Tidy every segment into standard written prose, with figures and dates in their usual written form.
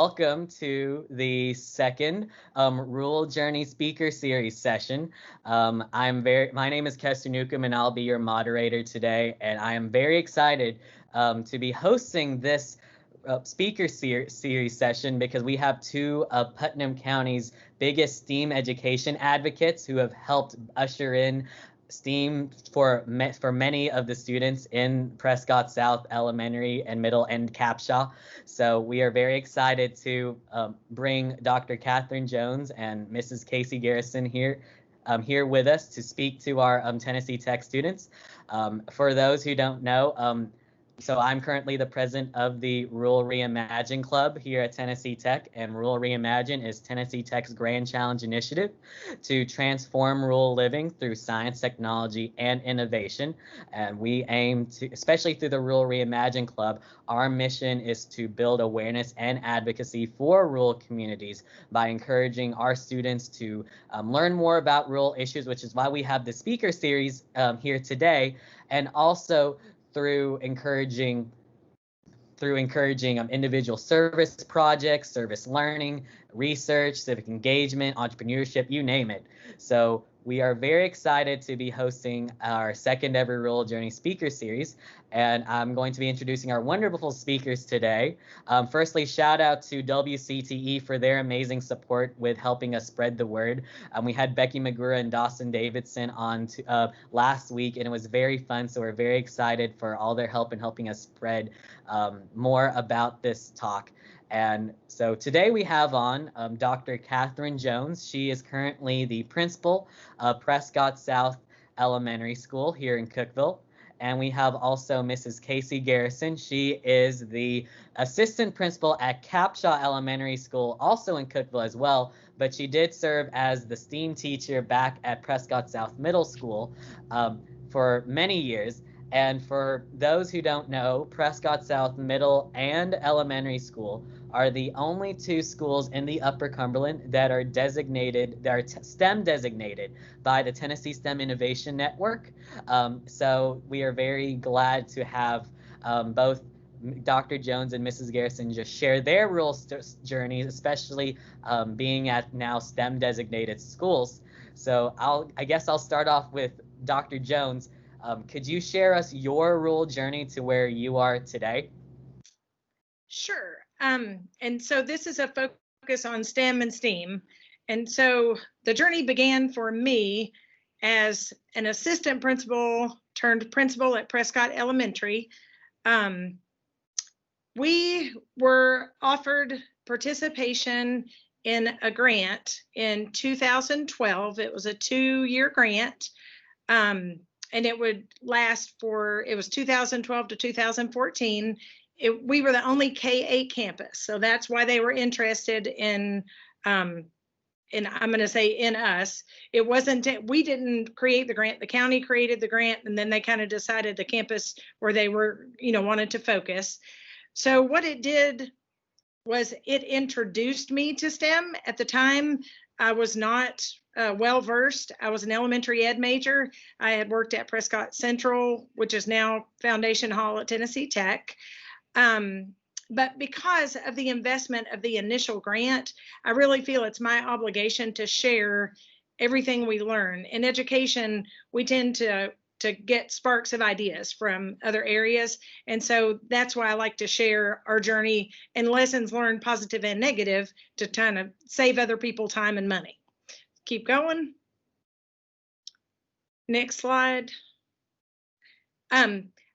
Welcome to the second Rural Journey Speaker Series session. My name is Kester Nucum, and I'll be your moderator today. And I am very excited to be hosting this speaker series session because we have two of Putnam County's biggest STEAM education advocates who have helped usher in STEAM for many of the students in Prescott South Elementary and Middle and Capshaw. So we are very excited to bring Dr. Catherine Jones and Mrs. Casey Garrison here with us to speak to our Tennessee Tech students. For those who don't know, so I'm currently the president of the Rural Reimagined Club here at Tennessee Tech, and Rural Reimagine is Tennessee Tech's grand challenge initiative to transform rural living through science, technology, and innovation. And we aim to, especially through the Rural Reimagined Club, our mission is to build awareness and advocacy for rural communities by encouraging our students to learn more about rural issues, which is why we have the speaker series here today, and also through encouraging individual service projects, service learning, research, civic engagement, entrepreneurship, you name it. So we are very excited to be hosting our second ever Rural Journey Speaker Series, and I'm going to be introducing our wonderful speakers today. Firstly, shout out to WCTE for their amazing support with helping us spread the word. We had Becky McGruer and Dawson Davidson on last week, and it was very fun, so we're very excited for all their help in helping us spread more about this talk. And so today we have on Dr. Catherine Jones. She is currently the principal of Prescott South Elementary School here in Cookeville. And we have also Mrs. Casey Garrison. She is the assistant principal at Capshaw Elementary School, also in Cookeville as well, but she did serve as the STEAM teacher back at Prescott South Middle School for many years. And for those who don't know, Prescott South Middle and Elementary School are the only two schools in the Upper Cumberland that are STEM designated by the Tennessee STEM Innovation Network. So we are very glad to have both Dr. Jones and Mrs. Garrison just share their rural journeys, especially being at now STEM designated schools. So I guess I'll start off with Dr. Jones. Could you share us your rural journey to where you are today? Sure. And so this is a focus on STEM and STEAM. And so the journey began for me as an assistant principal turned principal at Prescott Elementary. We were offered participation in a grant in 2012. It was a 2-year grant. And it would last it was 2012 to 2014. We were the only K-8 campus. So that's why they were interested in I'm going to say in us. It wasn't, we didn't create the grant, the county created the grant, and then they kind of decided the campus where they were, wanted to focus. So what it did was it introduced me to STEM. At the time, I was not well-versed. I was an elementary ed major. I had worked at Prescott Central, which is now Foundation Hall at Tennessee Tech. But because of the investment of the initial grant, I really feel it's my obligation to share everything we learn. In education, we tend to get sparks of ideas from other areas. And so that's why I like to share our journey and lessons learned, positive and negative, to kind of save other people time and money. Keep going. Next slide.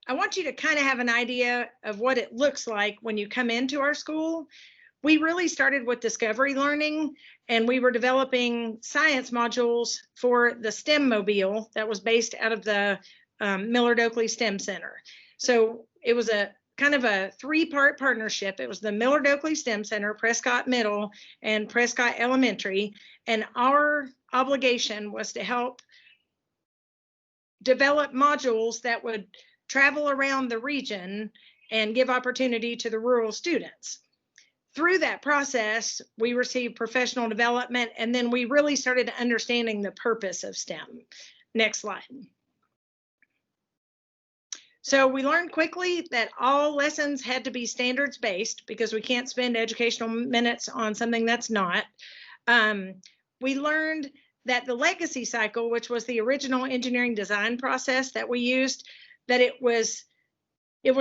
I want you to kind of have an idea of what it looks like when you come into our school. We really started with discovery learning, and we were developing science modules for the STEM mobile that was based out of the Millard Oakley STEM Center. So it was a kind of a 3-part partnership. It was the Millard Oakley STEM Center, Prescott Middle, and Prescott Elementary. And our obligation was to help develop modules that would travel around the region and give opportunity to the rural students. Through that process, we received professional development, and then we really started understanding the purpose of STEM. Next slide. So we learned quickly that all lessons had to be standards based because we can't spend educational minutes on something that's not. We learned that the legacy cycle, which was the original engineering design process that we used, that it was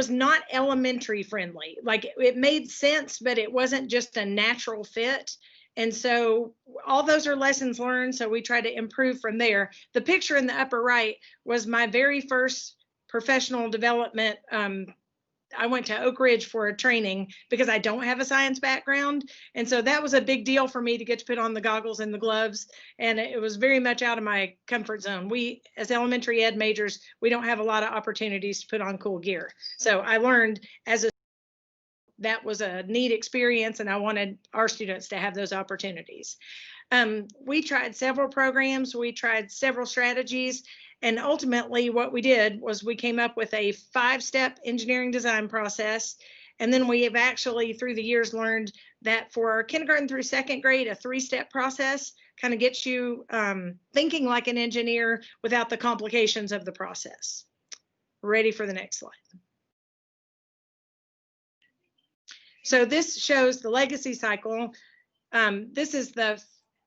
not elementary friendly. Like it made sense, but it wasn't just a natural fit. And so all those are lessons learned. So we try to improve from there. The picture in the upper right was my very first professional development. I went to Oak Ridge for a training because I don't have a science background. And so that was a big deal for me to get to put on the goggles and the gloves. And it was very much out of my comfort zone. We, as elementary ed majors, we don't have a lot of opportunities to put on cool gear. So I learned that was a neat experience, and I wanted our students to have those opportunities. We tried several programs, we tried several strategies, and ultimately what we did was we came up with a 5-step engineering design process. And then we have actually through the years learned that for kindergarten through 2nd grade, a 3-step process kind of gets you thinking like an engineer without the complications of the process. Ready for the next slide. So this shows the legacy cycle. This is the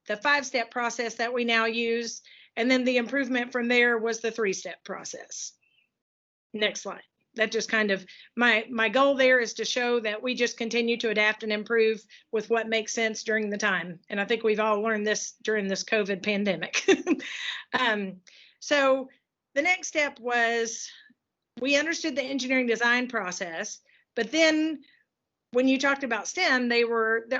5-step process that we now use. And then the improvement from there was the 3-step process. Next slide. That just kind of, my goal there is to show that we just continue to adapt and improve with what makes sense during the time. And I think we've all learned this during this COVID pandemic. So the next step was we understood the engineering design process, but then when you talked about STEM,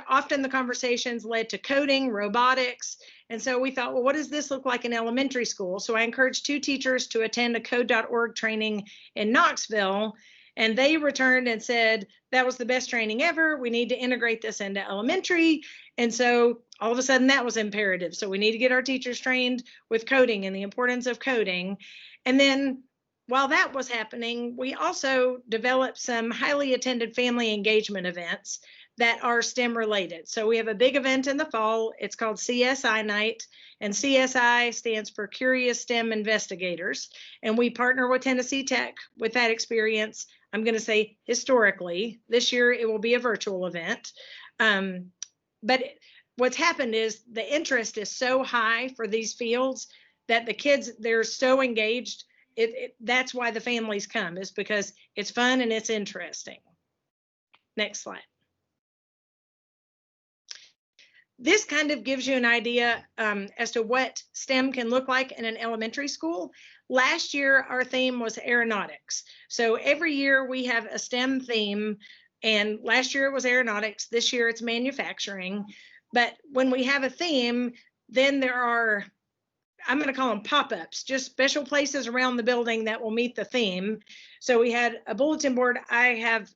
often the conversations led to coding, robotics. And so we thought, well, what does this look like in elementary school? So I encouraged 2 teachers to attend a code.org training in Knoxville. And they returned and said, that was the best training ever. We need to integrate this into elementary. And so all of a sudden that was imperative. So we need to get our teachers trained with coding and the importance of coding. And then while that was happening, we also developed some highly attended family engagement events that are STEM related. So we have a big event in the fall. It's called CSI Night, and CSI stands for Curious STEM Investigators. And we partner with Tennessee Tech with that experience. I'm going to say historically, this year it will be a virtual event. But what's happened is the interest is so high for these fields that the kids, they're so engaged. That's why the families come, is because it's fun and it's interesting. Next slide. This kind of gives you an idea as to what STEM can look like in an elementary school. Last year, our theme was aeronautics. So every year we have a STEM theme, and last year it was aeronautics. This year it's manufacturing. But when we have a theme, then there are, I'm going to call them pop-ups, just special places around the building that will meet the theme. So we had a bulletin board. I have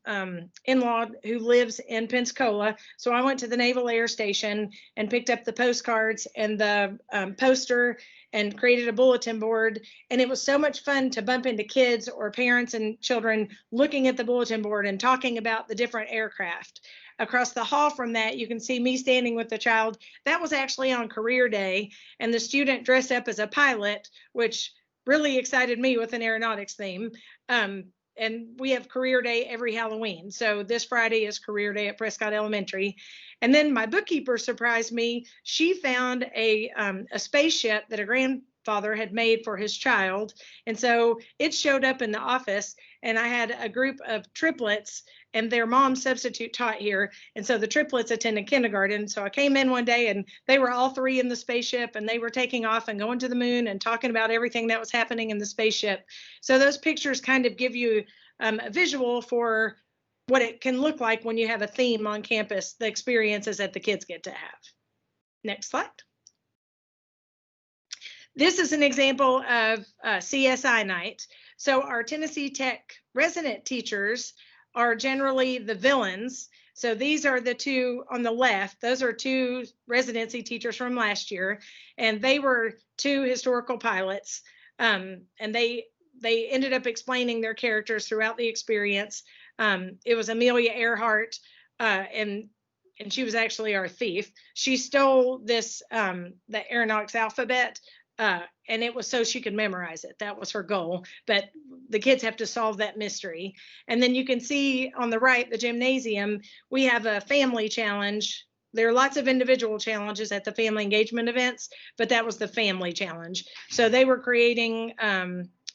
in-law who lives in Pensacola. So I went to the Naval Air Station and picked up the postcards and the poster and created a bulletin board. And it was so much fun to bump into kids or parents and children looking at the bulletin board and talking about the different aircraft. Across the hall from that, you can see me standing with the child. That was actually on career day, and the student dressed up as a pilot, which really excited me with an aeronautics theme. And we have career day every Halloween. So this Friday is career day at Prescott Elementary. And then my bookkeeper surprised me. She found a spaceship that a grandfather had made for his child. And so it showed up in the office, and I had a group of triplets, and their mom substitute taught here. And so the triplets attended kindergarten. So I came in one day and they were all 3 in the spaceship, and they were taking off and going to the moon and talking about everything that was happening in the spaceship. So those pictures kind of give you a visual for what it can look like when you have a theme on campus, the experiences that the kids get to have. Next slide. This is an example of CSI night. So our Tennessee Tech resident teachers are generally the villains. So these are the 2 on the left. Those are 2 residency teachers from last year, and they were 2 historical pilots. And they ended up explaining their characters throughout the experience. It was Amelia Earhart, and she was actually our thief. She stole this the aeronautics alphabet and it was so she could memorize it. That was her goal. But the kids have to solve that mystery. And then you can see on the right, the gymnasium, we have a family challenge. There are lots of individual challenges at the family engagement events, but that was the family challenge. So they were creating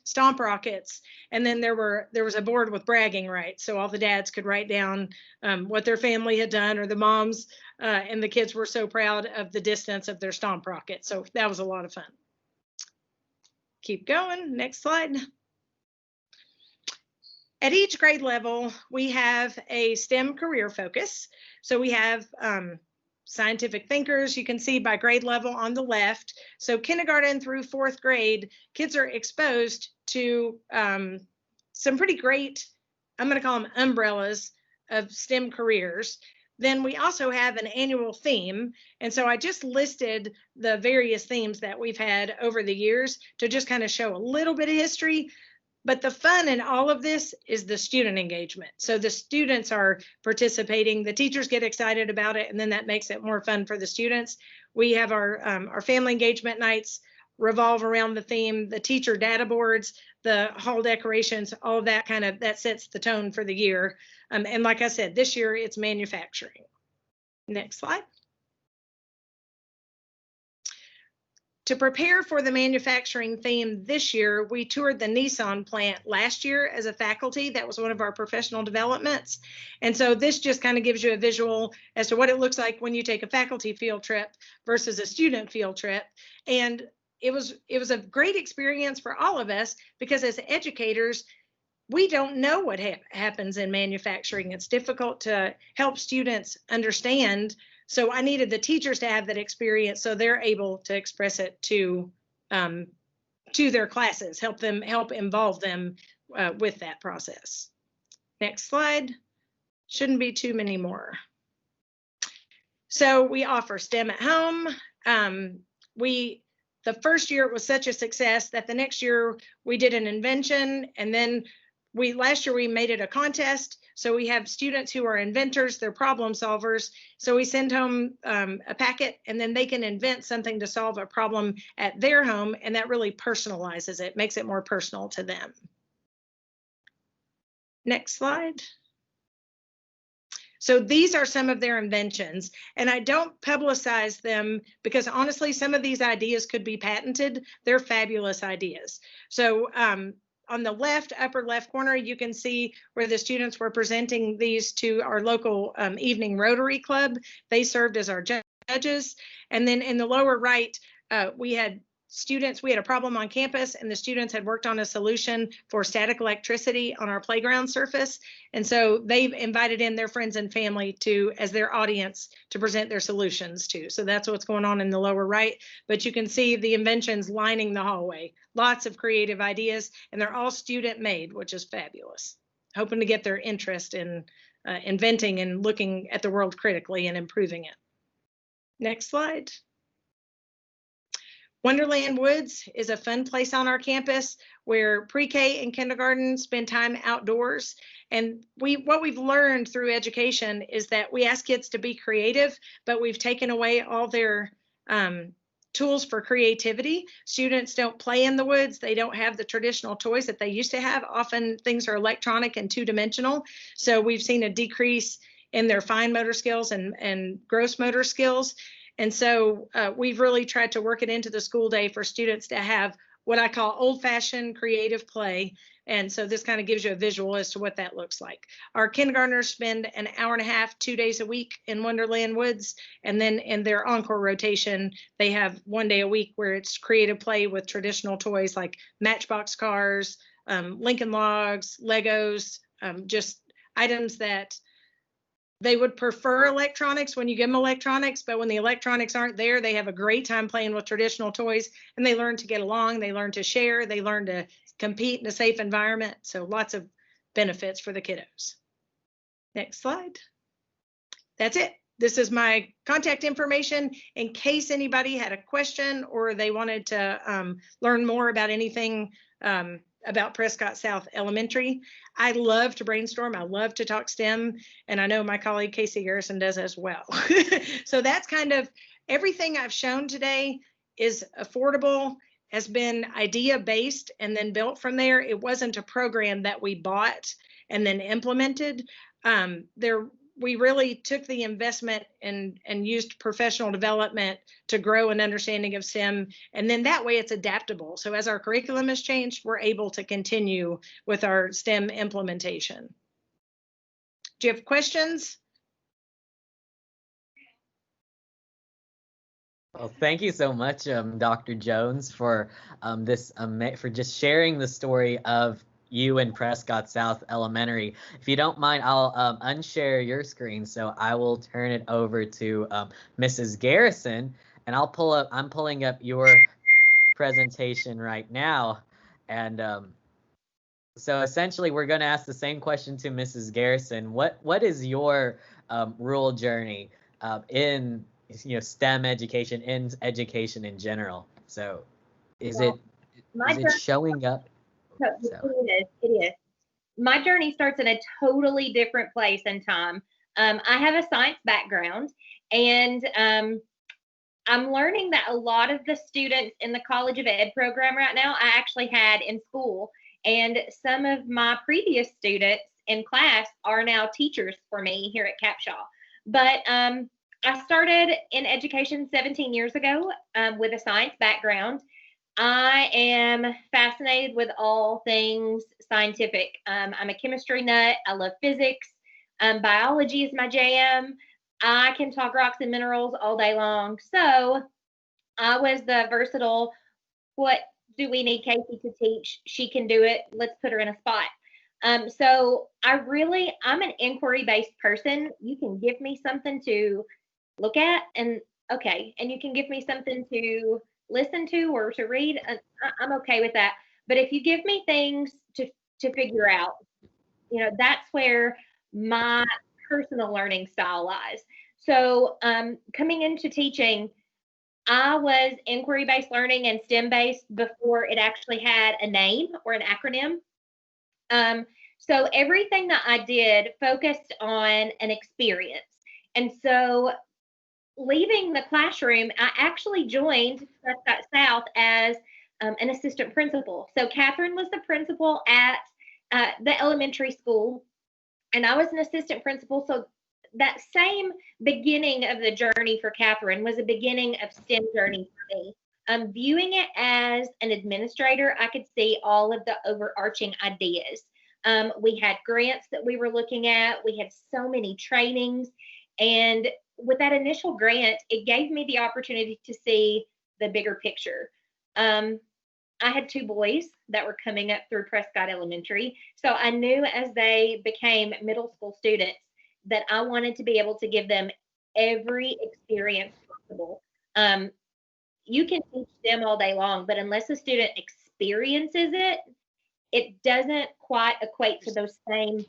stomp rockets, and then there was a board with bragging rights, so all the dads could write down what their family had done, or the moms, and the kids were so proud of the distance of their stomp rocket. So that was a lot of fun. Keep going. Next slide. At each grade level, we have a STEM career focus. So we have scientific thinkers, you can see by grade level on the left. So kindergarten through 4th grade, kids are exposed to some pretty great, I'm going to call them umbrellas of STEM careers. Then we also have an annual theme. And so I just listed the various themes that we've had over the years to just kind of show a little bit of history. But the fun in all of this is the student engagement. So the students are participating, the teachers get excited about it, and then that makes it more fun for the students. We have our family engagement nights revolve around the theme, the teacher data boards, the hall decorations, all of that that sets the tone for the year. And like I said, this year it's manufacturing. Next slide. To prepare for the manufacturing theme this year, we toured the Nissan plant last year as a faculty. That was one of our professional developments. And so this just kind of gives you a visual as to what it looks like when you take a faculty field trip versus a student field trip. And it was a great experience for all of us, because as educators, we don't know what happens in manufacturing. It's difficult to help students understand. So I needed the teachers to have that experience so they're able to express it to their classes, help involve them with that process. Next slide. Shouldn't be too many more. So we offer STEM at home. The first year it was such a success that the next year we did an invention, and then last year we made it a contest. So we have students who are inventors, they're problem solvers. So we send home a packet, and then they can invent something to solve a problem at their home, and that really personalizes it, makes it more personal to them. Next slide. So these are some of their inventions, and I don't publicize them because honestly, some of these ideas could be patented. They're fabulous ideas. So on the left, upper left corner, you can see where the students were presenting these to our local evening Rotary Club. They served as our judges. And then in the lower right, we had a problem on campus, and the students had worked on a solution for static electricity on our playground surface. And so they've invited in their friends and family as their audience to present their solutions to. So that's what's going on in the lower right. But you can see the inventions lining the hallway. Lots of creative ideas, and they're all student made, which is fabulous. Hoping to get their interest in inventing and looking at the world critically and improving it. Next slide. Wonderland Woods is a fun place on our campus where pre-K and kindergarten spend time outdoors. And what we've learned through education is that we ask kids to be creative, but we've taken away all their tools for creativity. Students don't play in the woods. They don't have the traditional toys that they used to have. Often things are electronic and two-dimensional. So we've seen a decrease in their fine motor skills and gross motor skills. And so we've really tried to work it into the school day for students to have what I call old-fashioned creative play. And so this kind of gives you a visual as to what that looks like. Our kindergartners spend an hour and a half, 2 days a week in Wonderland Woods. And then in their encore rotation, they have 1 day a week where it's creative play with traditional toys like Matchbox cars, Lincoln Logs, Legos, just items that they would prefer electronics when you give them electronics, but when the electronics aren't there, they have a great time playing with traditional toys, and they learn to get along, they learn to share, they learn to compete in a safe environment. So lots of benefits for the kiddos. Next slide. That's it. This is my contact information in case anybody had a question or they wanted to learn more about anything about Prescott South Elementary. I love to brainstorm. I love to talk STEM, and I know my colleague Casey Garrison does as well. So that's kind of everything I've shown today is affordable. has been idea based and then built from there. It wasn't a program that we bought and then implemented. We really took the investment and used professional development to grow an understanding of STEM. And then that way it's adaptable. So as our curriculum has changed, we're able to continue with our STEM implementation. Do you have questions? Well, thank you so much, Dr. Jones, for for just sharing the story of you and Prescott South Elementary. If you don't mind, I'll unshare your screen, so I will turn it over to Mrs. Garrison, and I'm pulling up your presentation right now, and so essentially we're going to ask the same question to Mrs. Garrison. What is your rural journey in STEM education, in education in general? So is it showing up? No, it is. My journey starts in a totally different place and time. I have a science background, and I'm learning that a lot of the students in the College of Ed program right now, I actually had in school, and some of my previous students in class are now teachers for me here at Capshaw. But I started in education 17 years ago with a science background. I am fascinated with all things scientific. I'm a chemistry nut. I love physics. Biology is my jam. I can talk rocks and minerals all day long. So I was the versatile, what do we need Casey to teach? She can do it. Let's put her in a spot. So I'm an inquiry-based person. You can give me something to look at and you can give me something to listen to or to read, I'm okay with that. But if you give me things to figure out, that's where my personal learning style lies. So coming into teaching, I was inquiry-based learning and STEM-based before it actually had a name or an acronym. So everything that I did focused on an experience. And so leaving the classroom, I actually joined Prescott South as an assistant principal. So Catherine was the principal at the elementary school, and I was an assistant principal. So that same beginning of the journey for Catherine was a beginning of STEM journey for me. Viewing it as an administrator, I could see all of the overarching ideas. We had grants that we were looking at. We had so many trainings, and with that initial grant, it gave me the opportunity to see the bigger picture. I had two boys that were coming up through Prescott Elementary. So I knew as they became middle school students that I wanted to be able to give them every experience possible. You can teach them all day long, but unless a student experiences it, it doesn't quite equate to those same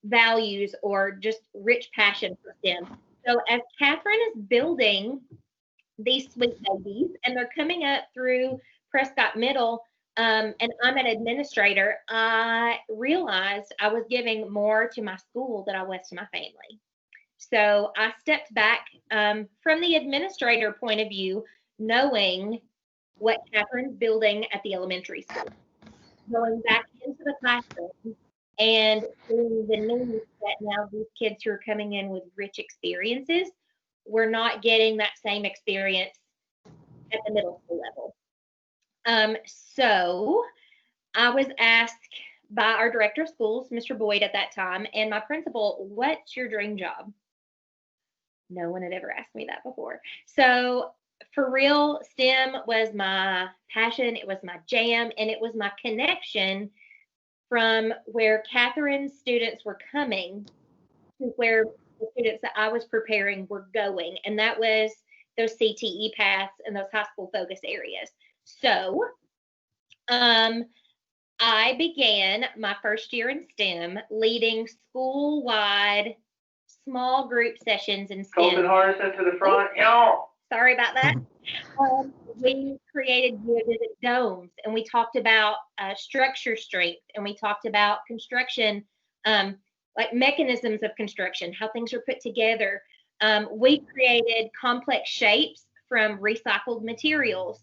values or just rich passion for STEM. So as Catherine is building these sweet babies and they're coming up through Prescott Middle, and I'm an administrator, I realized I was giving more to my school than I was to my family. So I stepped back from the administrator point of view, knowing what Catherine's building at the elementary school, going back into the classroom and seeing the needs that now these kids who are coming in with rich experiences, we're not getting that same experience at the middle school level. So I was asked by our director of schools, Mr. Boyd at that time, and my principal, what's your dream job? No one had ever asked me that before. So for real, STEM was my passion, it was my jam, and it was my connection from where Catherine's students were coming to where the students that I was preparing were going, and that was those CTE paths and those high school focus areas. So I began my first year in STEM leading school-wide small group sessions in STEM. Colton Harrison to the front, y'all. Sorry about that. We created geodesic domes, and we talked about structure strength, and we talked about construction, like mechanisms of construction, how things are put together. We created complex shapes from recycled materials.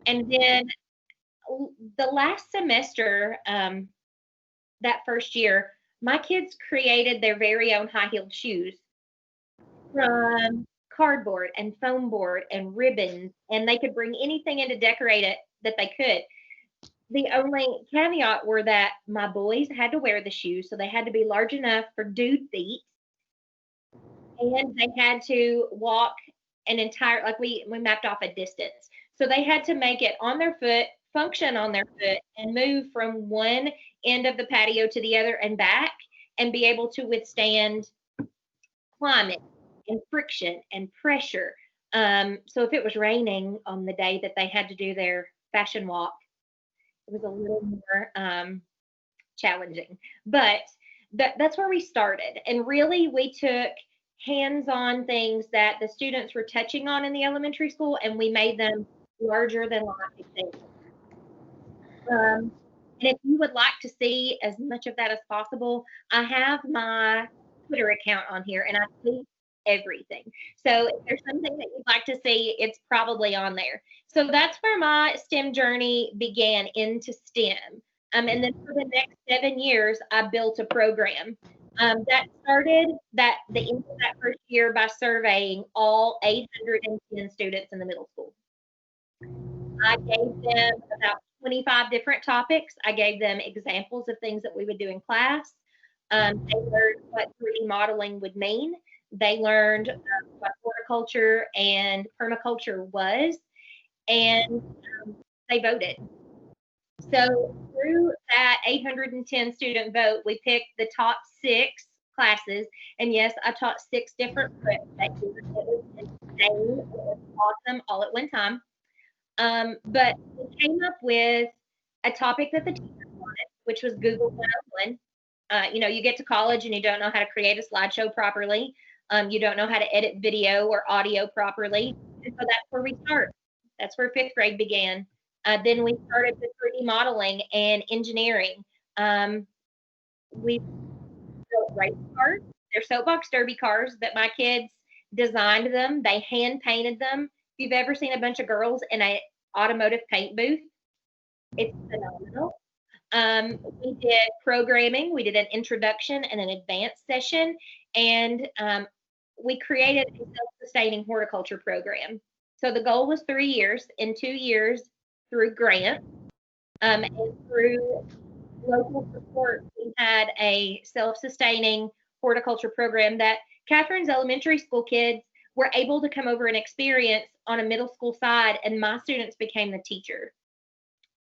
And then the last semester, that first year, my kids created their very own high-heeled shoes from cardboard and foam board and ribbons, and they could bring anything in to decorate it that they could. The only caveat were that my boys had to wear the shoes, so they had to be large enough for dude feet, and they had to walk an entire, like we mapped off a distance. So they had to make it on their foot, function on their foot, and move from one end of the patio to the other and back, and be able to withstand climate and friction and pressure. So if it was raining on the day that they had to do their fashion walk, it was a little more challenging. But that's where we started. And really, we took hands-on things that the students were touching on in the elementary school, and we made them larger than life examples. And if you would like to see as much of that as possible, I have my Twitter account on here, and I tweet everything. So if there's something that you'd like to see, it's probably on there. So that's where my STEM journey began into STEM. And then for the next 7 years, I built a program. That started the end of that first year by surveying all 810 students in the middle school. I gave them about 25 different topics. I gave them examples of things that we would do in class. They learned what 3D modeling would mean. They learned what horticulture and permaculture was, and they voted. So through that 810 student vote, we picked the top 6 classes. And yes, I taught 6 different preps that year. It was insane. It was awesome all at one time. But we came up with a topic that the teachers wanted, which was Google 101. You get to college and you don't know how to create a slideshow properly. You don't know how to edit video or audio properly. And so that's where we start. That's where 5th grade began. Then we started with 3D modeling and engineering. We built race cars. They're soapbox derby cars that my kids designed them. They hand painted them. If you've ever seen a bunch of girls in an automotive paint booth, it's phenomenal. We did programming. We did an introduction and an advanced session, and we created a self-sustaining horticulture program. So the goal was 3 years. In 2 years, through grants and through local support, we had a self-sustaining horticulture program that Catherine's elementary school kids were able to come over and experience on a middle school side, and my students became the teacher.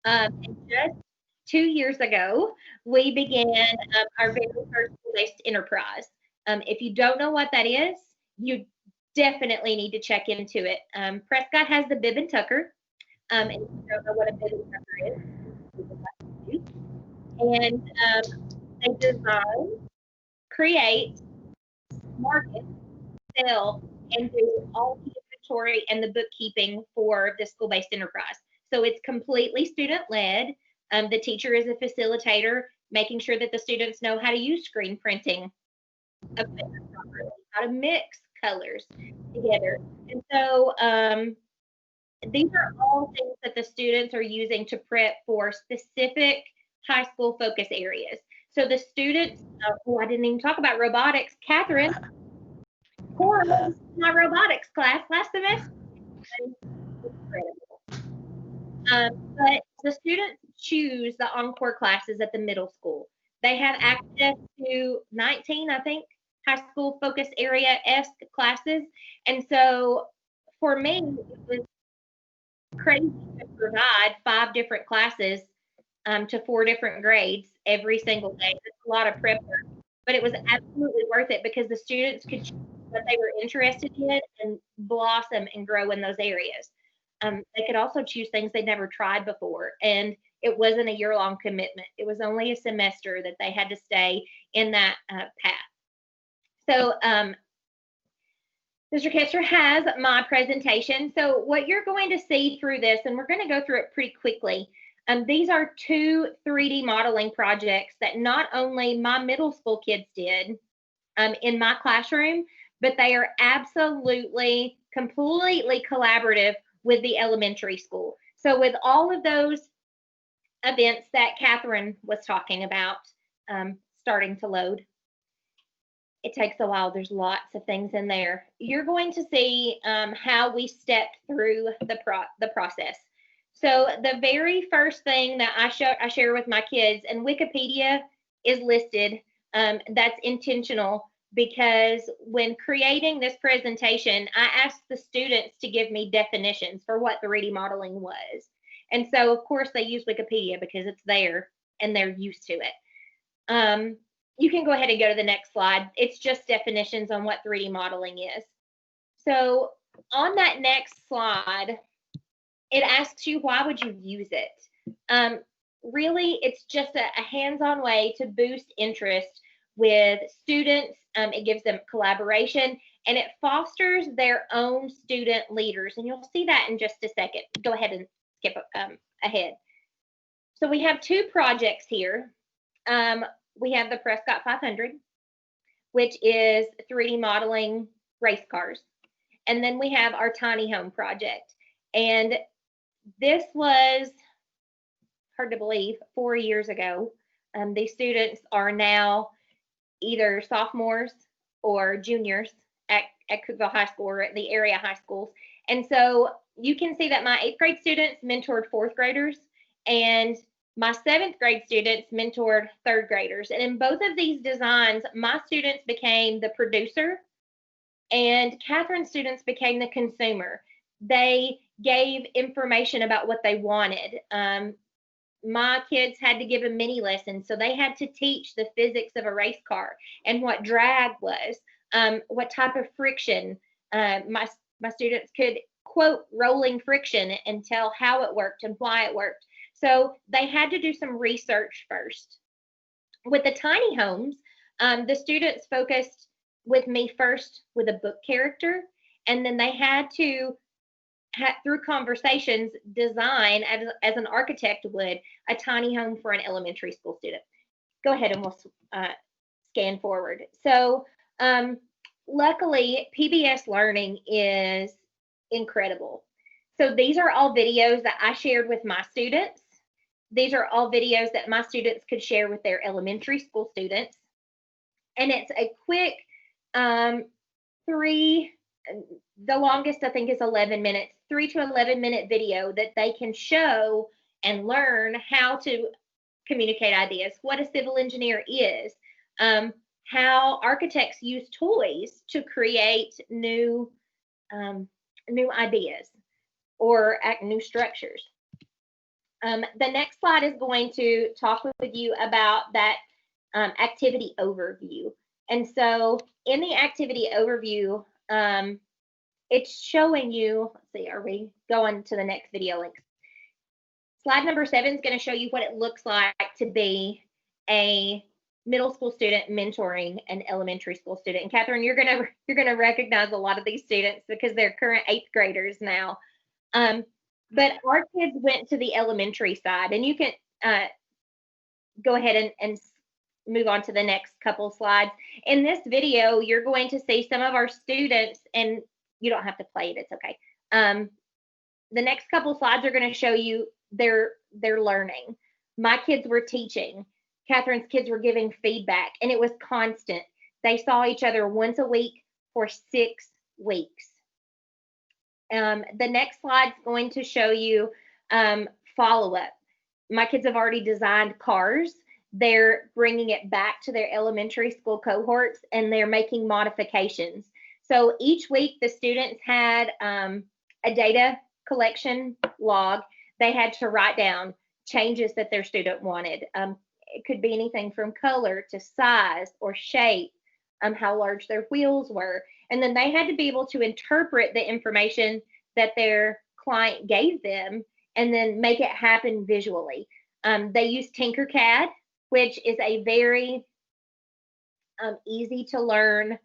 And just 2 years ago, we began our very first school-based enterprise. If you don't know what that is, you definitely need to check into it. Prescott has the bib and tucker. And if you don't know what a bib and tucker is, and they design, create, market, sell, and do all the inventory and the bookkeeping for the school-based enterprise. So it's completely student-led. The teacher is a facilitator, making sure that the students know how to use screen printing equipment properly, how to mix colors together. And so these are all things that the students are using to prep for specific high school focus areas. So the students, I didn't even talk about robotics. Catherine, Cora was my robotics class last semester. Incredible. But the students choose the encore classes at the middle school. They have access to 19, I think, high school focus area-esque classes. And so for me, it was crazy to provide 5 different classes to 4 different grades every single day. It's a lot of prep work, but it was absolutely worth it because the students could choose what they were interested in and blossom and grow in those areas. They could also choose things they'd never tried before, and it wasn't a year-long commitment. It was only a semester that they had to stay in that path. So Mr. Kester has my presentation. So what you're going to see through this, and we're going to go through it pretty quickly, these are 2 3D modeling projects that not only my middle school kids did in my classroom, but they are absolutely, completely collaborative with the elementary school. So with all of those events that Catherine was talking about starting to load, it takes a while. There's lots of things in there. You're going to see how we stepped through the process. So the very first thing that I share with my kids, and Wikipedia is listed, that's intentional, because when creating this presentation, I asked the students to give me definitions for what 3D modeling was. And so, of course, they use Wikipedia because it's there and they're used to it. You can go ahead and go to the next slide. It's just definitions on what 3D modeling is. So on that next slide, it asks you, why would you use it? Really, it's just a hands-on way to boost interest with students. It gives them collaboration, and it fosters their own student leaders. And you'll see that in just a second. Go ahead and skip ahead. So we have two projects here. We have the Prescott 500, which is 3D modeling race cars. And then we have our tiny home project. And this was, hard to believe, 4 years ago. These students are now either sophomores or juniors at Cookeville High School or at the area high schools. And so you can see that my 8th grade students mentored 4th graders, and my 7th grade students mentored 3rd graders. And in both of these designs, my students became the producer and Catherine's students became the consumer. They gave information about what they wanted. My kids had to give a mini lesson, so they had to teach the physics of a race car and what drag was, what type of friction. My students could quote rolling friction and tell how it worked and why it worked. So they had to do some research first. With the tiny homes, the students focused with me first with a book character, and then they had to, through conversations, design, as an architect would, a tiny home for an elementary school student. Go ahead and we'll scan forward. So luckily, PBS learning is incredible. So these are all videos that I shared with my students. These are all videos that my students could share with their elementary school students. And it's a quick the longest I think is 11 minutes, 3 to 11 minute video that they can show and learn how to communicate ideas, what a civil engineer is, how architects use toys to create new ideas or new structures. The next slide is going to talk with you about that activity overview. And so in the activity overview, it's showing you, let's see, are we going to the next video link? Slide number 7 is going to show you what it looks like to be a middle school student mentoring an elementary school student. And Catherine, you're gonna recognize a lot of these students because they're current 8th graders now. But our kids went to the elementary side, and you can go ahead and move on to the next couple slides. In this video, you're going to see some of our students, and you don't have to play it, it's okay. The next couple slides are going to show you their learning. My kids were teaching. Catherine's kids were giving feedback, and it was constant. They saw each other once a week for 6 weeks. The next slide is going to show you follow-up. My kids have already designed cars. They're bringing it back to their elementary school cohorts, and they're making modifications. So each week, the students had a data collection log. They had to write down changes that their student wanted. It could be anything from color to size or shape, how large their wheels were. And then they had to be able to interpret the information that their client gave them and then make it happen visually. They used Tinkercad, which is a very easy to learn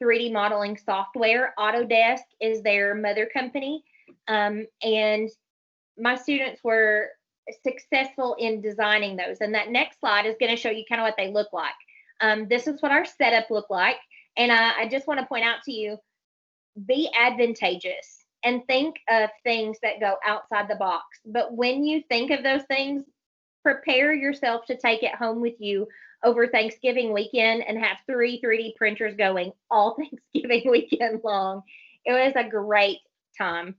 3D modeling software. Autodesk is their mother company. And my students were successful in designing those. And that next slide is going to show you kind of what they look like. This is what our setup looked like. And I just want to point out to you, be advantageous and think of things that go outside the box. But when you think of those things, prepare yourself to take it home with you over Thanksgiving weekend and have 3 3D printers going all Thanksgiving weekend long. It was a great time.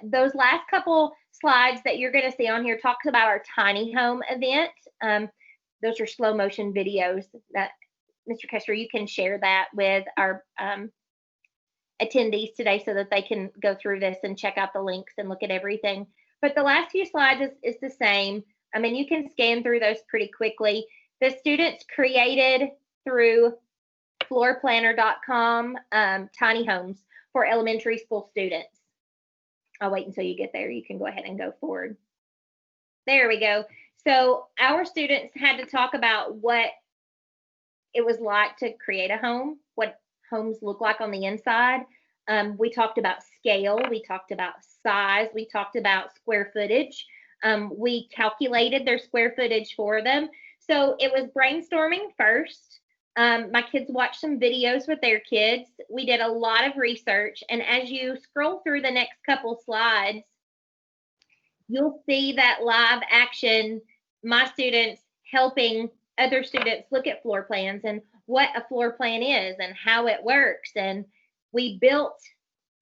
Those last couple slides that you're going to see on here talks about our tiny home event. Those are slow motion videos that Mr. Kester, you can share that with our attendees today so that they can go through this and check out the links and look at everything. But the last few slides is the same. I mean, you can scan through those pretty quickly. The students created through floorplanner.com tiny homes for elementary school students. I'll wait until you get there. You can go ahead and go forward. There we go. So our students had to talk about what it was like to create a home, what homes look like on the inside. We talked about scale. We talked about size. We talked about square footage. We calculated their square footage for them. So it was brainstorming first. My kids watched some videos with their kids. We did a lot of research. And as you scroll through the next couple slides, you'll see that live action, my students helping other students look at floor plans and what a floor plan is and how it works. And we built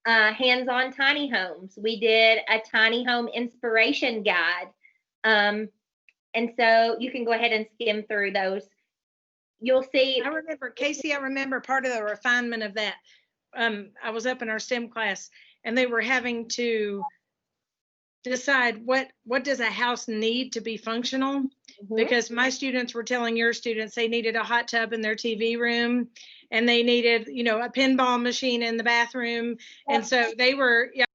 hands-on tiny homes. We did a tiny home inspiration guide. And so you can go ahead and skim through those. You'll see. I remember, Casey, I remember part of the refinement of that. I was up in our STEM class and they were having to decide what does a house need to be functional? Mm-hmm. Because my students were telling your students they needed a hot tub in their TV room and they needed, you know, a pinball machine in the bathroom. Yeah. And so they were, yeah,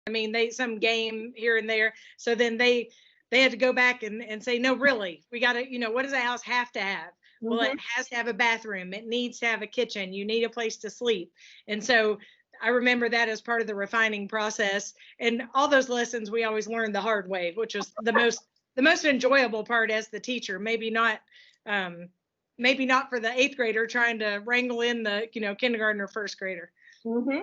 I mean, some game here and there. So then they had to go back and say, no, really, we got to, you know, what does a house have to have? Mm-hmm. Well, it has to have a bathroom. It needs to have a kitchen. You need a place to sleep. And so I remember that as part of the refining process, and all those lessons we always learned the hard way, which was the most enjoyable part as the teacher. Maybe not for the 8th grader trying to wrangle in the, you know, kindergarten or 1st grader. Mm-hmm.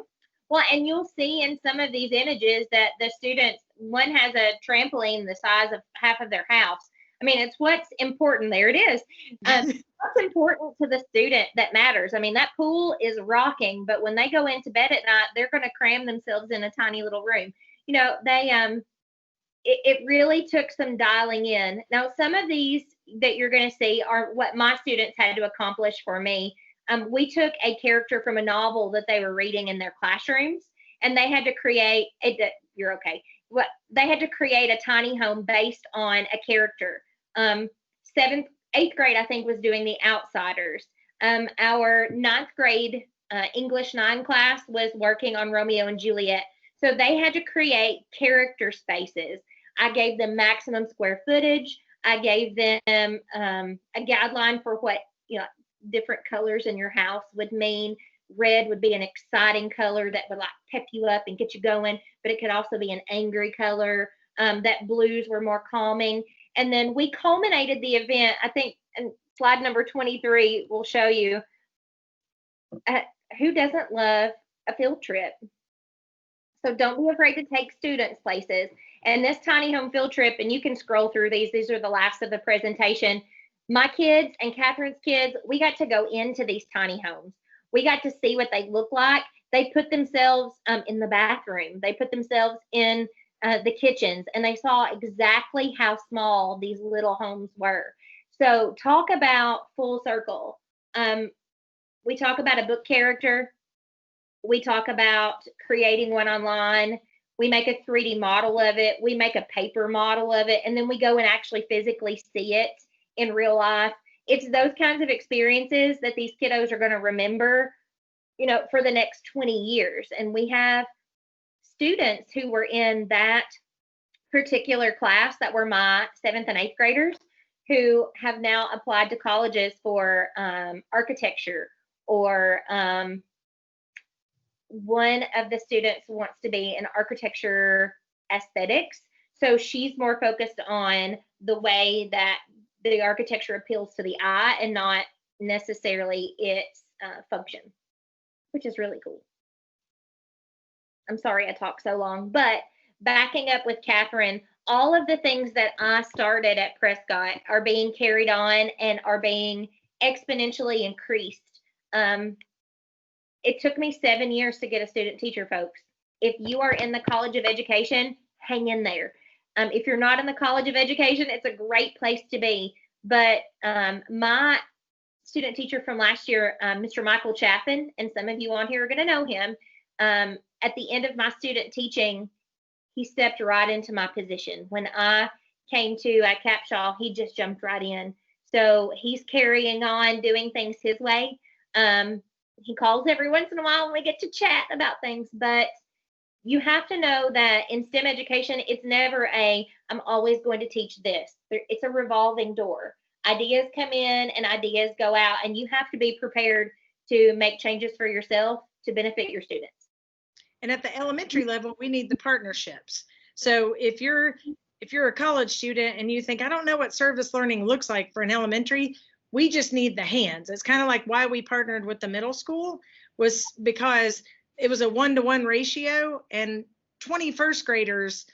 Well, and you'll see in some of these images that the students, one has a trampoline the size of half of their house. I mean, it's what's important. There it is. What's important to the student that matters. I mean, that pool is rocking, but when they go into bed at night, they're going to cram themselves in a tiny little room. You know, it really took some dialing in. Now, some of these that you're going to see are what my students had to accomplish for me. We took a character from a novel that they were reading in their classrooms, and they had to create they had to create a tiny home based on a character. 8th grade, I think, was doing The Outsiders. Our 9th grade English 9 class was working on Romeo and Juliet. So they had to create character spaces. I gave them maximum square footage. I gave them a guideline for what, you know, different colors in your house would mean. Red would be an exciting color that would like pep you up and get you going, but it could also be an angry color. That blues were more calming. And then we culminated the event, I think, and slide number 23 will show you who doesn't love a field trip. So don't be afraid to take students places. And this tiny home field trip, and you can scroll through these are the last of the presentation. My kids and Catherine's kids, we got to go into these tiny homes. We got to see what they look like. They put themselves in the bathroom. They put themselves in the kitchens, and they saw exactly how small these little homes were. So talk about full circle. We talk about a book character. We talk about creating one online. We make a 3D model of it. We make a paper model of it, and then we go and actually physically see it in real life. It's those kinds of experiences that these kiddos are going to remember, you know, for the next 20 years. And we have students who were in that particular class that were my 7th and 8th graders who have now applied to colleges for architecture, or one of the students wants to be in architecture aesthetics. So she's more focused on the way that the architecture appeals to the eye and not necessarily its function, which is really cool. I'm sorry I talk so long, but backing up with Catherine, all of the things that I started at Prescott are being carried on and are being exponentially increased. It took me 7 years to get a student teacher, folks. If you are in the College of Education, hang in there. If you're not in the College of Education, it's a great place to be. But my student teacher from last year, Mr. Michael Chaffin, and some of you on here are going to know him. At the end of my student teaching, he stepped right into my position. When I came to Capshaw, he just jumped right in. So he's carrying on doing things his way. He calls every once in a while and we get to chat about things, but you have to know that in STEM education, it's never I'm always going to teach this. It's a revolving door. Ideas come in and ideas go out, and you have to be prepared to make changes for yourself to benefit your students. And at the elementary level, we need the partnerships. So if you're a college student and you think, I don't know what service learning looks like for an elementary, we just need the hands. It's kind of like why we partnered with the middle school, was because it was a 1-to-1 ratio, and 21st graders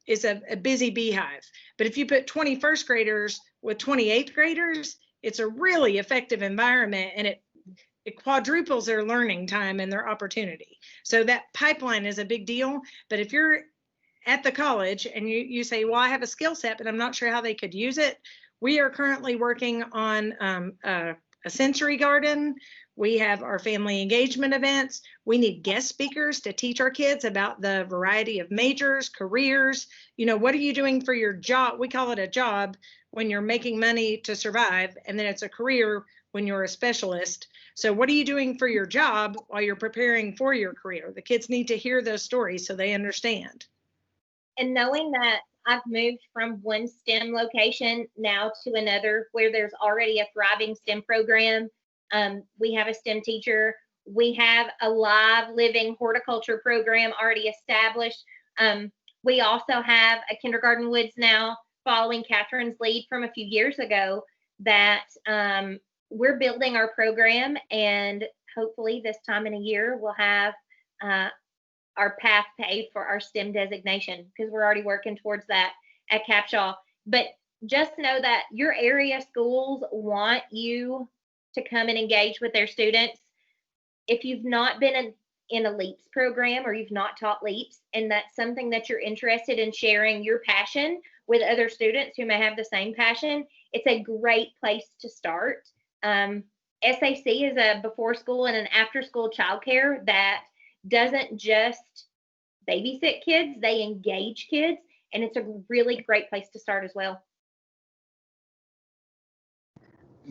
is a busy beehive. But if you put 21st graders with 28th graders, it's a really effective environment, and it quadruples their learning time and their opportunity. So that pipeline is a big deal. But if you're at the college and you say, well, I have a skill set, but I'm not sure how they could use it. We are currently working on a sensory garden. We have our family engagement events. We need guest speakers to teach our kids about the variety of majors, careers. What are you doing for your job? We call it a job when you're making money to survive, and then it's a career when you're a specialist. So what are you doing for your job while you're preparing for your career? The kids need to hear those stories so they understand. And knowing that I've moved from one STEM location now to another where there's already a thriving STEM program. We have a STEM teacher. We have a live living horticulture program already established. We also have a Kindergarten Woods now, following Catherine's lead from a few years ago, that we're building our program, and hopefully this time in a year we'll have our path paved for our STEM designation, because we're already working towards that at Capshaw. But just know that your area schools want you to come and engage with their students. If you've not been in a LEAPS program, or you've not taught LEAPS, and that's something that you're interested in sharing your passion with other students who may have the same passion, it's a great place to start. SAC is a before school and an after school childcare that doesn't just babysit kids, they engage kids, and it's a really great place to start as well.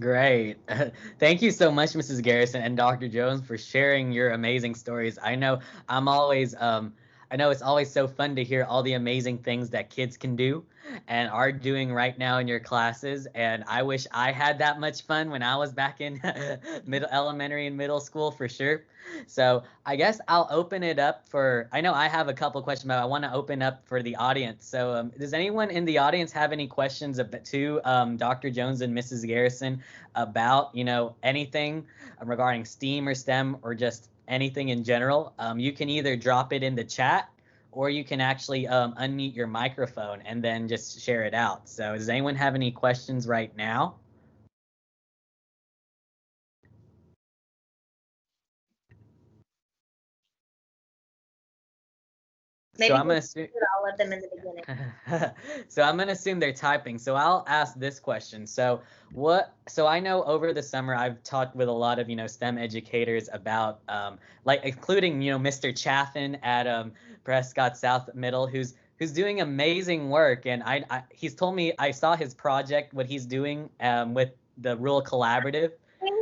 Great. Thank you so much, Mrs. Garrison and Dr. Jones, for sharing your amazing stories. I know it's always so fun to hear all the amazing things that kids can do and are doing right now in your classes. And I wish I had that much fun when I was back in elementary and middle school, for sure. So I guess I'll open it up I know I have a couple questions, but I want to open up for the audience. So does anyone in the audience have any questions to Dr. Jones and Mrs. Garrison about, anything regarding STEAM or STEM, or just anything in general? You can either drop it in the chat, or you can actually unmute your microphone and then just share it out. So does anyone have any questions right now? Maybe so I'm going to assume all of them in the beginning. So I'm going to assume they're typing. So I'll ask this question. So I know over the summer I've talked with a lot of, STEM educators about including, Mr. Chaffin at Prescott South Middle, who's doing amazing work. And he's told me, I saw his project, what he's doing with the Rural Collaborative.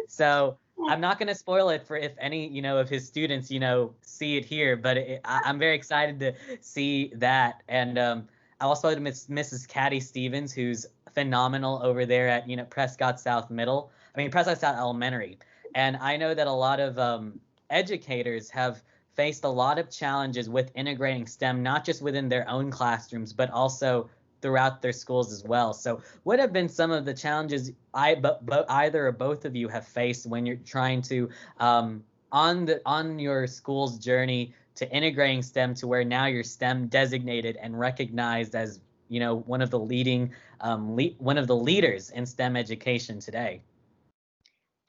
So I'm not going to spoil it for if any, of his students, see it here, but I'm very excited to see that. And I also had Mrs. Caddy Stevens, who's phenomenal over there at, Prescott South Elementary. And I know that a lot of educators have faced a lot of challenges with integrating STEM, not just within their own classrooms, but also throughout their schools as well. So what have been some of the challenges either or both of you have faced when you're trying to on your school's journey to integrating STEM to where now you're STEM designated and recognized as, you know, one of the leading, one of the leaders in STEM education today?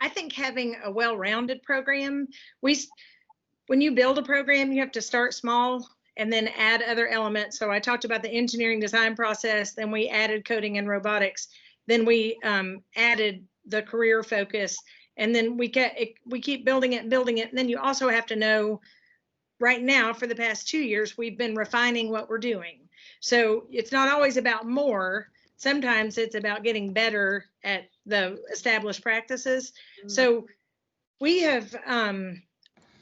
I think having a well-rounded program, when you build a program, you have to start small and then add other elements. So I talked about the engineering design process, then we added coding and robotics, then we added the career focus, and then we keep building it and building it. And then you also have to know, right now, for the past 2 years, we've been refining what we're doing. So it's not always about more. Sometimes it's about getting better at the established practices. Mm-hmm. So we have,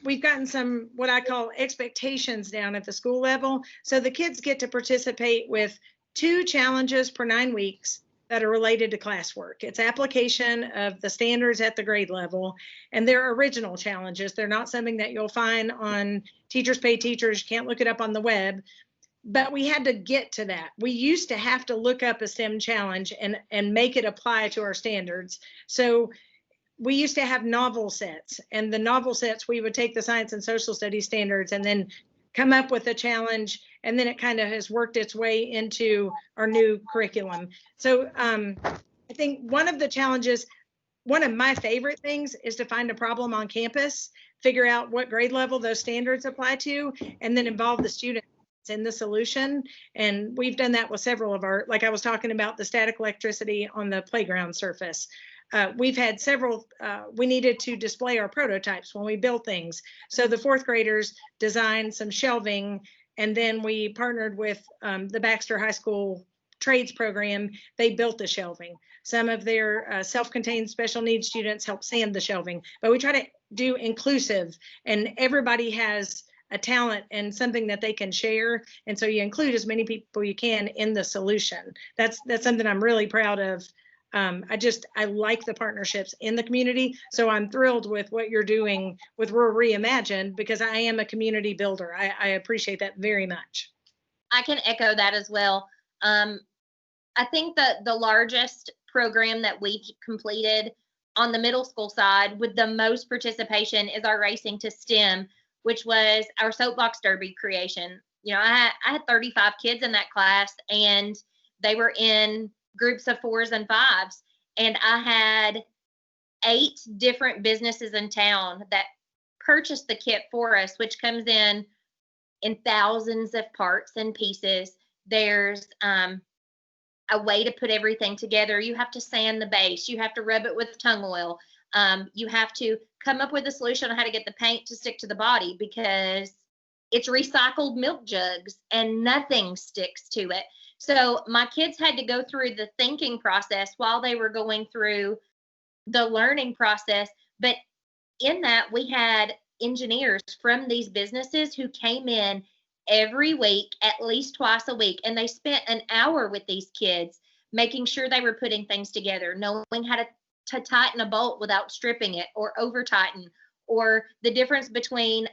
we've gotten some, what I call expectations down at the school level. So the kids get to participate with 2 challenges per 9 weeks that are related to classwork. It's application of the standards at the grade level, and they're original challenges. They're not something that you'll find on Teachers Pay Teachers. You can't look it up on the web. But we had to get to that. We used to have to look up a STEM challenge and make it apply to our standards. So we used to have novel sets, and the novel sets, we would take the science and social studies standards and then come up with a challenge, and then it kind of has worked its way into our new curriculum. So I think one of the challenges, one of my favorite things, is to find a problem on campus, figure out what grade level those standards apply to, and then involve the students in the solution. And we've done that with several of our, like I was talking about the static electricity on the playground surface. We've had several, we needed to display our prototypes when we built things. So the 4th graders designed some shelving, and then we partnered with the Baxter High School trades program. They built the shelving. Some of their self-contained special needs students helped sand the shelving, but we try to do inclusive, and everybody has a talent and something that they can share. And so you include as many people you can in the solution. That's something I'm really proud of. I like the partnerships in the community. So I'm thrilled with what you're doing with Rural Reimagined, because I am a community builder. I appreciate that very much. I can echo that as well. I think that the largest program that we've completed on the middle school side with the most participation is our Racing to STEM, which was our soapbox derby creation. You know, I had 35 kids in that class, and they were in groups of 4s and 5s. And I had 8 different businesses in town that purchased the kit for us, which comes in thousands of parts and pieces. There's a way to put everything together. You have to sand the base. You have to rub it with tung oil. You have to come up with a solution on how to get the paint to stick to the body, because it's recycled milk jugs and nothing sticks to it. So my kids had to go through the thinking process while they were going through the learning process. But in that, we had engineers from these businesses who came in every week, at least twice a week, and they spent an hour with these kids, making sure they were putting things together, knowing how to tighten a bolt without stripping it, or over tighten, or the difference between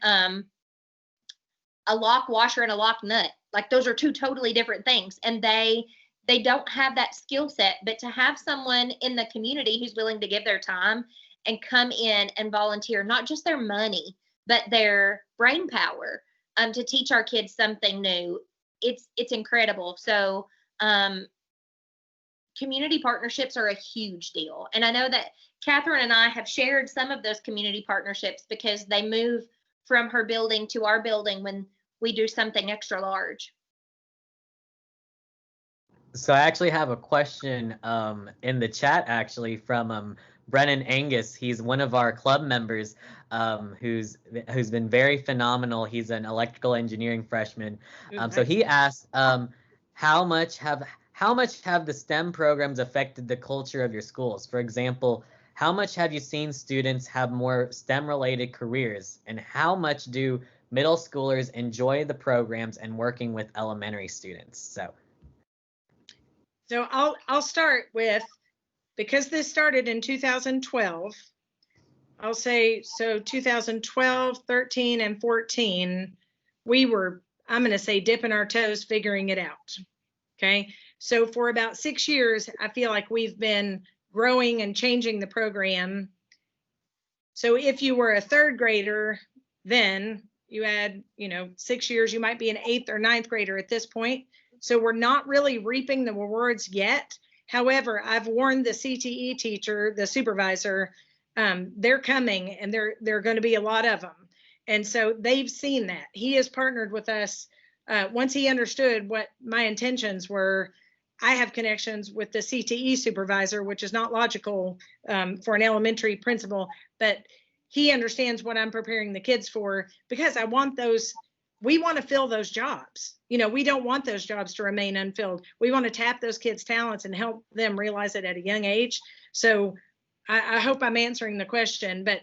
a lock washer and a lock nut. Like, those are 2 totally different things, and they don't have that skill set. But to have someone in the community who's willing to give their time and come in and volunteer, not just their money, but their brain power, to teach our kids something new, it's incredible. So community partnerships are a huge deal. And I know that Catherine and I have shared some of those community partnerships, because they move from her building to our building when we do something extra large. So I actually have a question in the chat, actually, from Brennan Angus. He's one of our club members, who's been very phenomenal. He's an electrical engineering freshman. So he asked, how much have the STEM programs affected the culture of your schools? For example, how much have you seen students have more STEM-related careers, and how much do middle schoolers enjoy the programs and working with elementary students? So I'll start with, because this started in 2012, I'll say, so 2012, 13, and 14, we were, I'm going to say, dipping our toes, figuring it out. Okay. So for about 6 years, I feel like we've been growing and changing the program. So if you were a 3rd grader then, you add, 6 years, you might be an 8th or 9th grader at this point. So we're not really reaping the rewards yet. However, I've warned the CTE teacher, the supervisor, they're coming, and they're going to be a lot of them. And so they've seen that. He has partnered with us. Once he understood what my intentions were, I have connections with the CTE supervisor, which is not logical for an elementary principal, but he understands what I'm preparing the kids for, because we want to fill those jobs. We don't want those jobs to remain unfilled. We want to tap those kids' talents and help them realize it at a young age. So I hope I'm answering the question, but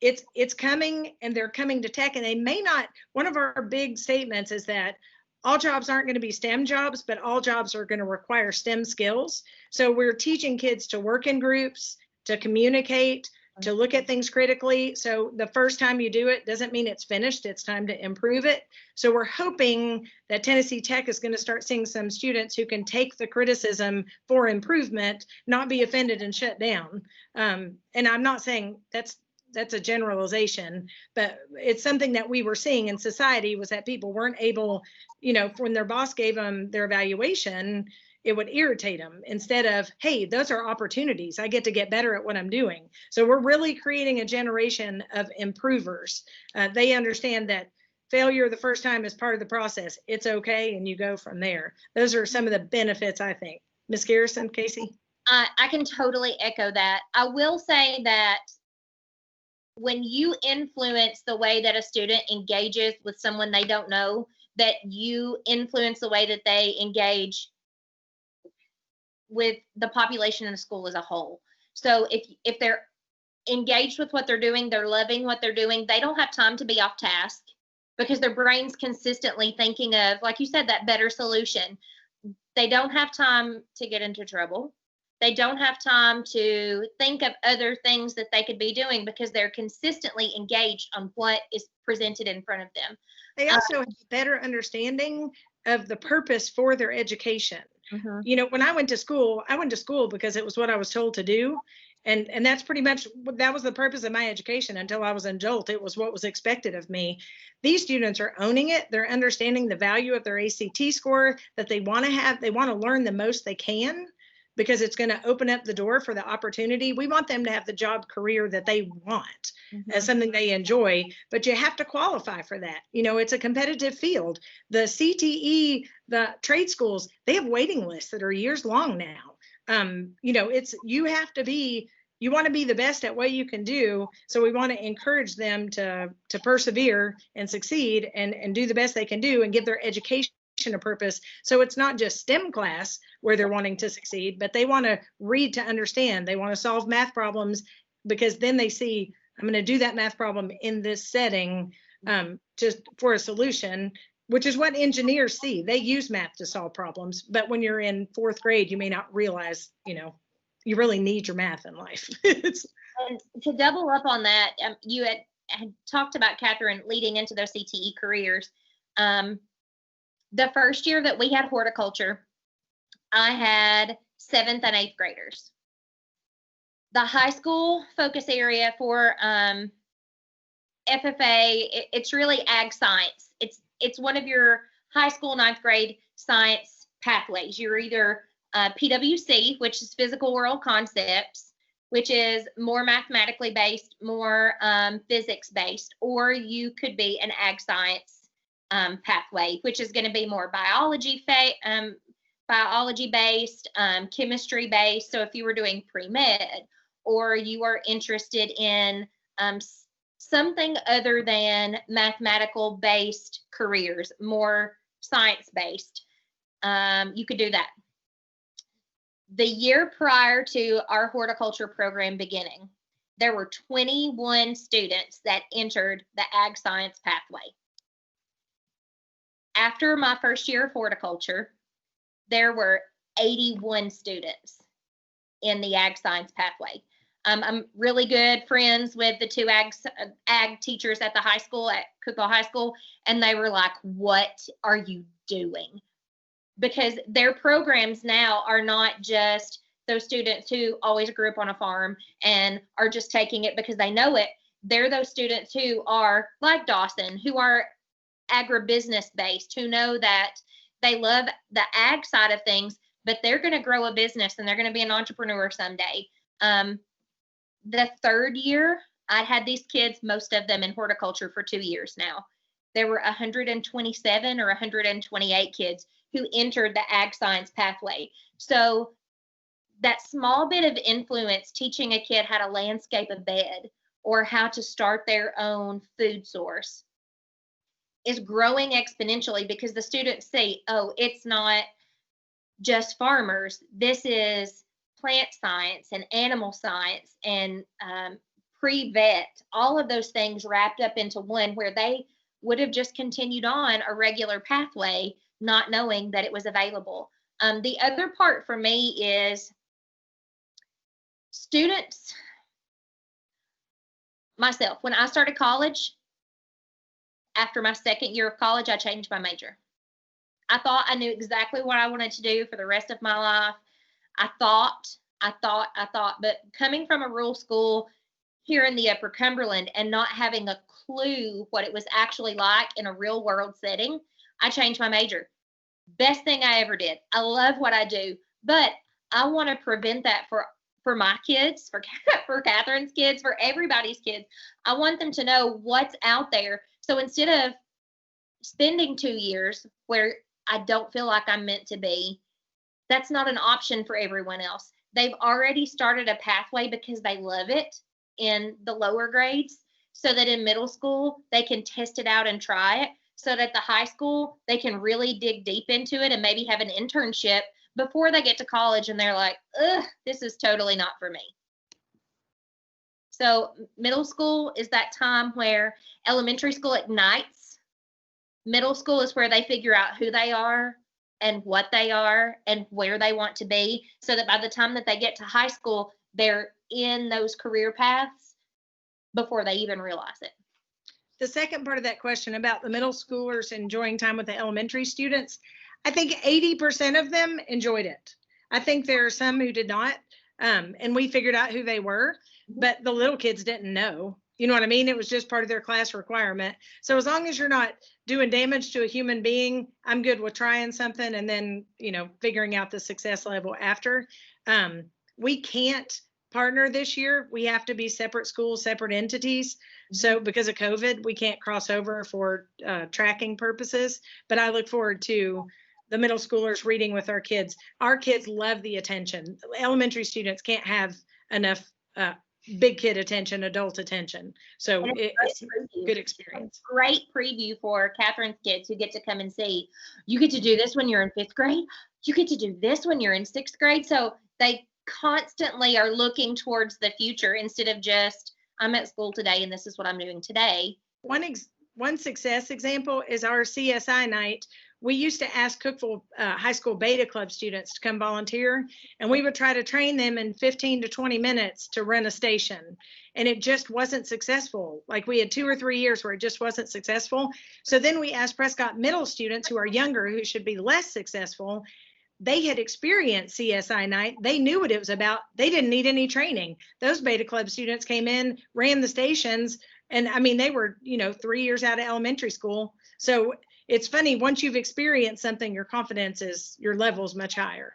it's coming, and they're coming to tech, and they may not. One of our big statements is that all jobs aren't going to be STEM jobs, but all jobs are going to require STEM skills. So we're teaching kids to work in groups, to communicate, to look at things critically. So the first time you do it doesn't mean it's finished. It's time to improve it. So we're hoping that Tennessee Tech is going to start seeing some students who can take the criticism for improvement, not be offended and shut down. And I'm not saying that's a generalization, but it's something that we were seeing in society, was that people weren't able, when their boss gave them their evaluation, it would irritate them, instead of, hey, those are opportunities. I get to get better at what I'm doing. So we're really creating a generation of improvers. They understand that failure the first time is part of the process. It's okay, and you go from there. Those are some of the benefits, I think. Ms. Garrison, Casey? I can totally echo that. I will say that when you influence the way that a student engages with someone they don't know, that you influence the way that they engage with the population in the school as a whole. So if they're engaged with what they're doing, they're loving what they're doing, they don't have time to be off task, because their brain's consistently thinking of, like you said, that better solution. They don't have time to get into trouble. They don't have time to think of other things that they could be doing, because they're consistently engaged on what is presented in front of them. They also have a better understanding of the purpose for their education. Mm-hmm. When I went to school because it was what I was told to do. And that's pretty much, that was the purpose of my education until I was an adult. It was what was expected of me. These students are owning it. They're understanding the value of their ACT score, that they want to have. They want to learn the most they can, because it's going to open up the door for the opportunity. We want them to have the job career that they want, as something they enjoy, but you have to qualify for that. It's a competitive field. The CTE, the trade schools, they have waiting lists that are years long now. You want to be the best at what you can do. So we want to encourage them to persevere and succeed and do the best they can do, and give their education a purpose. So it's not just STEM class where they're wanting to succeed, but they want to read to understand. They want to solve math problems, because then they see, I'm going to do that math problem in this setting, just for a solution, which is what engineers see. They use math to solve problems, but when you're in 4th grade, you may not realize, you really need your math in life. And to double up on that, you had talked about, Catherine, leading into their CTE careers. The first year that we had horticulture, I had 7th and 8th graders. The high school focus area for FFA, it's really ag science. It's one of your high school 9th grade science pathways. You're either PWC, which is physical world concepts, which is more mathematically based, more physics based, or you could be an ag science pathway, which is going to be more biology based, chemistry based. So if you were doing pre-med, or you are interested in something other than mathematical based careers, more science based, you could do that. The year prior to our horticulture program beginning, there were 21 students that entered the ag science pathway. After my first year of horticulture, there were 81 students in the ag science pathway. I'm really good friends with the 2 ag teachers at the high school, at Cookeville High School, and they were like, what are you doing? Because their programs now are not just those students who always grew up on a farm and are just taking it because they know it. they're those students who are like Dawson, who are agribusiness based, who know that they love the ag side of things, but they're going to grow a business and they're going to be an entrepreneur someday. The third year, I had these kids, most of them in horticulture for 2 years now. There were 127 or 128 kids who entered the ag science pathway. So that small bit of influence, teaching a kid how to landscape a bed or how to start their own food source, is growing exponentially because the students see, oh, it's not just farmers. This is plant science and animal science and pre-vet, all of those things wrapped up into one, where they would have just continued on a regular pathway, not knowing that it was available. The other part for me is students, myself, when I started college, after my second year of college, I changed my major. I thought I knew exactly what I wanted to do for the rest of my life. I thought, but coming from a rural school here in the Upper Cumberland and not having a clue what it was actually like in a real world setting, I changed my major. Best thing I ever did. I love what I do, but I want to prevent that for my kids, for Catherine's kids, for everybody's kids. I want them to know what's out there. So instead of spending 2 years where I don't feel like I'm meant to be, that's not an option for everyone else. They've already started a pathway because they love it in the lower grades, so that in middle school, they can test it out and try it, so that at the high school, they can really dig deep into it and maybe have an internship before they get to college and they're like, ugh, this is totally not for me. So middle school is that time where elementary school ignites. Middle school is where they figure out who they are and what they are and where they want to be, so that by the time that they get to high school, they're in those career paths before they even realize it. The second part of that question about the middle schoolers enjoying time with the elementary students, I think 80% of them enjoyed it. I think there are some who did not, and we figured out who they were, but the little kids didn't know. You know what I mean? It was just part of their class requirement. So as long as you're not doing damage to a human being, I'm good with trying something and then, figuring out the success level after. We can't partner this year. We have to be separate schools, separate entities. So because of COVID, we can't cross over for tracking purposes. But I look forward to the middle schoolers reading with our kids. Our kids love the attention. Elementary students can't have enough big kid attention, adult attention. So it's a good experience. Great preview for Catherine's kids who get to come and see, you get to do this when you're in 5th grade. You get to do this when you're in 6th grade. So they constantly are looking towards the future instead of just, I'm at school today and this is what I'm doing today. One success example is our CSI night. We used to ask Cookeville High School Beta Club students to come volunteer, and we would try to train them in 15 to 20 minutes to run a station. And it just wasn't successful. Like we had 2 or 3 years where it just wasn't successful. So then we asked Prescott Middle students who are younger, who should be less successful. They had experienced CSI night. They knew what it was about. They didn't need any training. Those Beta Club students came in, ran the stations, and I mean, they were, 3 years out of elementary school. So it's funny, once you've experienced something, your level is much higher.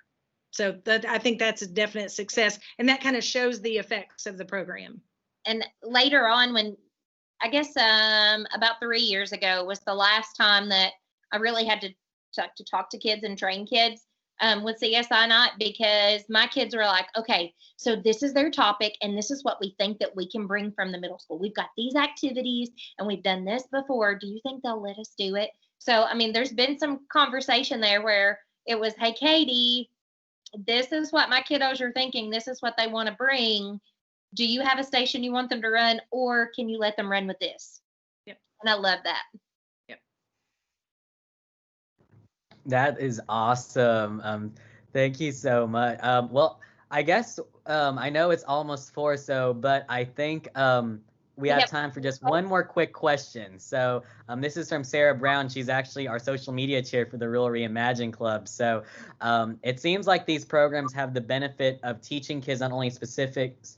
So I think that's a definite success. And that kind of shows the effects of the program. And later on, when I guess about 3 years ago was the last time that I really had to talk to kids and train kids with CSI night, because my kids were like, okay, so this is their topic and this is what we think that we can bring from the middle school. We've got these activities and we've done this before. Do you think they'll let us do it? So, I mean, there's been some conversation there where it was, hey, Katie, this is what my kiddos are thinking. This is what they want to bring. Do you have a station you want them to run, or can you let them run with this? Yep. And I love that. Yep. That is awesome. Thank you so much. Well, I guess I know it's almost 4, but I think we have time for just one more quick question. So this is from Sarah Brown. She's actually our social media chair for the Rural Reimagined Club. So it seems like these programs have the benefit of teaching kids not only specifics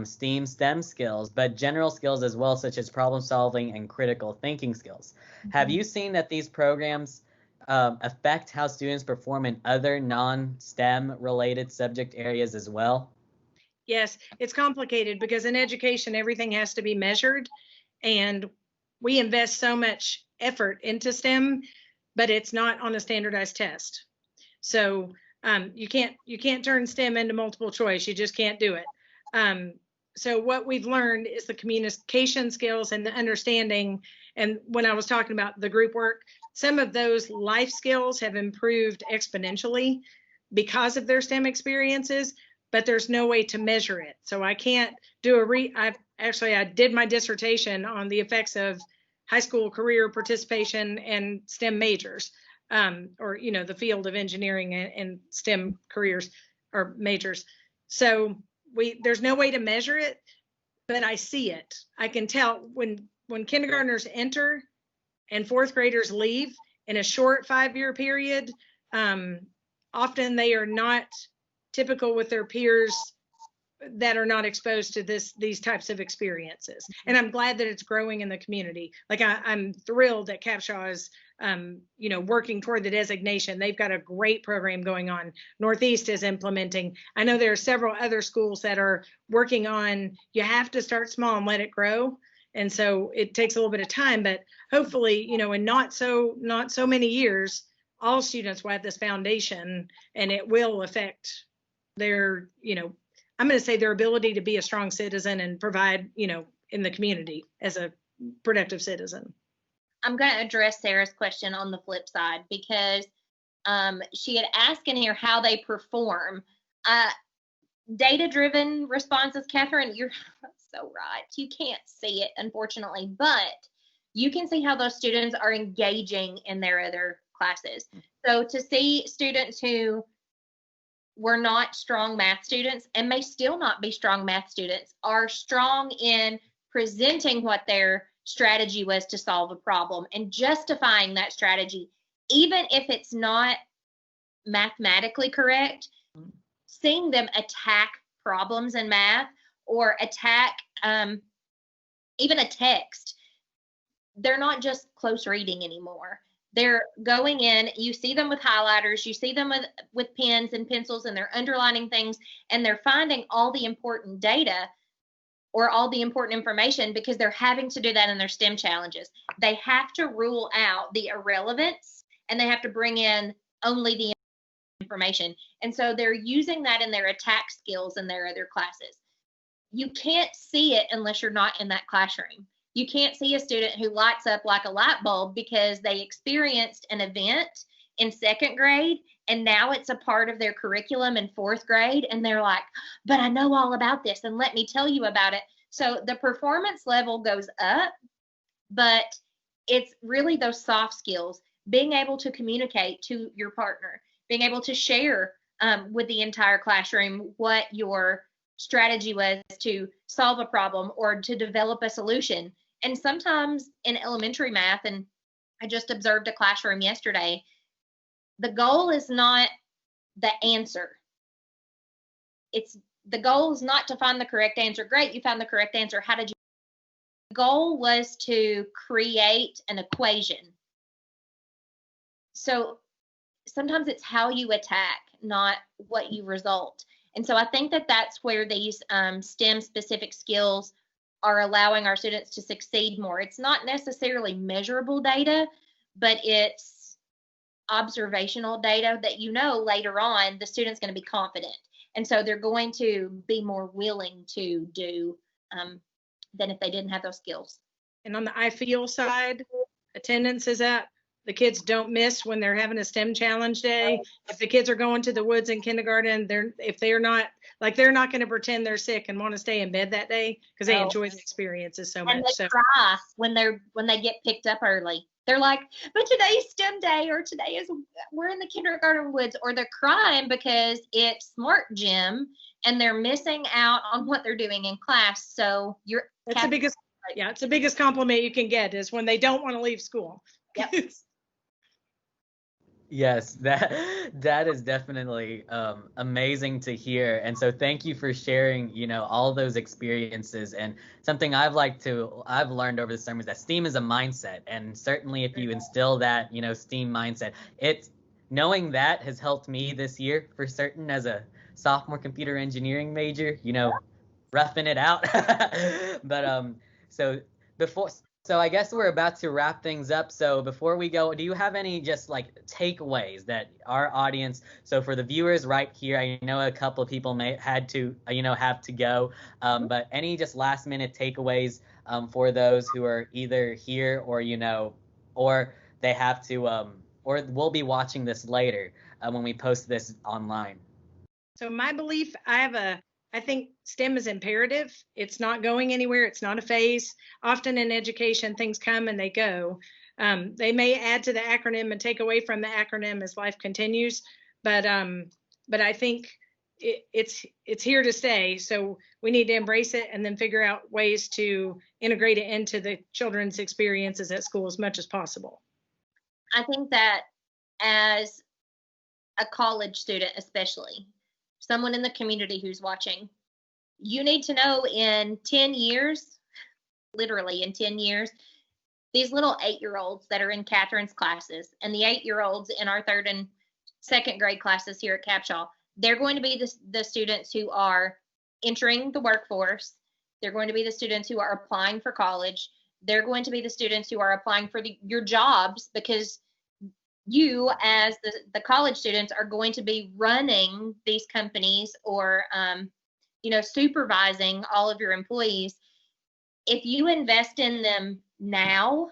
STEM skills, but general skills as well, such as problem solving and critical thinking skills. Have you seen that these programs affect how students perform in other non-STEM related subject areas as well? Yes, it's complicated because in education, everything has to be measured, and we invest so much effort into STEM, but it's not on a standardized test. So you can't turn STEM into multiple choice. You just can't do it. So what we've learned is the communication skills and the understanding. And when I was talking about the group work, some of those life skills have improved exponentially because of their STEM experiences, but there's no way to measure it. So I can't do I did my dissertation on the effects of high school career participation and STEM majors, or, the field of engineering and STEM careers or majors. So there's no way to measure it, but I see it. I can tell when kindergartners enter and fourth graders leave in a short 5-year period, often they are not typical with their peers that are not exposed to these types of experiences. And I'm glad that it's growing in the community. Like I'm thrilled that Capshaw is, working toward the designation. They've got a great program going on. Northeast is implementing. I know there are several other schools that are working on, you have to start small and let it grow. And so it takes a little bit of time, but hopefully, in not so many years, all students will have this foundation, and it will affect their, I'm going to say their ability to be a strong citizen and provide, in the community as a productive citizen. I'm going to address Sarah's question on the flip side, because she had asked in here how they perform. Data-driven responses, Catherine, you're so right. You can't see it, unfortunately, but you can see how those students are engaging in their other classes. So to see students who were not strong math students and may still not be strong math students are strong in presenting what their strategy was to solve a problem and justifying that strategy, even if it's not mathematically correct, seeing them attack problems in math or attack even a text. They're not just close reading anymore. They're going in, you see them with highlighters, you see them with pens and pencils, and they're underlining things, and they're finding all the important data or all the important information because they're having to do that in their STEM challenges. They have to rule out the irrelevance, and they have to bring in only the information. And so they're using that in their attack skills in their other classes. You can't see it unless you're not in that classroom. You can't see a student who lights up like a light bulb because they experienced an event in 2nd grade and now it's a part of their curriculum in 4th grade, and they're like, but I know all about this and let me tell you about it. So the performance level goes up, but it's really those soft skills, being able to communicate to your partner, being able to share with the entire classroom what your strategy was to solve a problem or to develop a solution. And sometimes in elementary math, and I just observed a classroom yesterday, the goal is not the answer. The goal is not to find the correct answer. Great, you found the correct answer. How did you? The goal was to create an equation. So sometimes it's how you attack, not what you result. And so I think that that's where these STEM specific skills are allowing our students to succeed more. It's not necessarily measurable data, but it's observational data that later on the student's going to be confident. And so they're going to be more willing to do than if they didn't have those skills. And on the I feel side, attendance is up. The kids don't miss when they're having a STEM challenge day. If the kids are going to the woods in kindergarten, they're not going to pretend they're sick and want to stay in bed that day because they enjoy the experiences so much. And they cry when they get picked up early. They're like, but today's STEM day, or we're in the kindergarten woods, or they're crying because it's smart gym and they're missing out on what they're doing in class. So it's the biggest compliment you can get is when they don't want to leave school. Yep. Yes, that is definitely amazing to hear. And so thank you for sharing, all those experiences. And something I've learned over the summer is that STEAM is a mindset. And certainly if you instill that, STEAM mindset, it's knowing that has helped me this year for certain as a sophomore computer engineering major, roughing it out. But so before so I guess we're about to wrap things up. So before we go, do you have any just like takeaways that our audience, so for the viewers right here, I know a couple of people may had to, have to go, but any just last minute takeaways for those who are either here or, or they have to, or we'll be watching this later when we post this online. So my belief, I think STEM is imperative. It's not going anywhere. It's not a phase. Often in education, things come and they go. They may add to the acronym and take away from the acronym as life continues, but I think it's here to stay. So we need to embrace it and then figure out ways to integrate it into the children's experiences at school as much as possible. I think that as a college student, especially, someone in the community who's watching, you need to know in 10 years, literally in 10 years, these little 8-year-olds that are in Catherine's classes and the 8-year-olds in our 3rd and 2nd grade classes here at Capshaw, they're going to be the students who are entering the workforce. They're going to be the students who are applying for college. They're going to be the students who are applying for your jobs, because you as the college students are going to be running these companies or supervising all of your employees. If you invest in them now,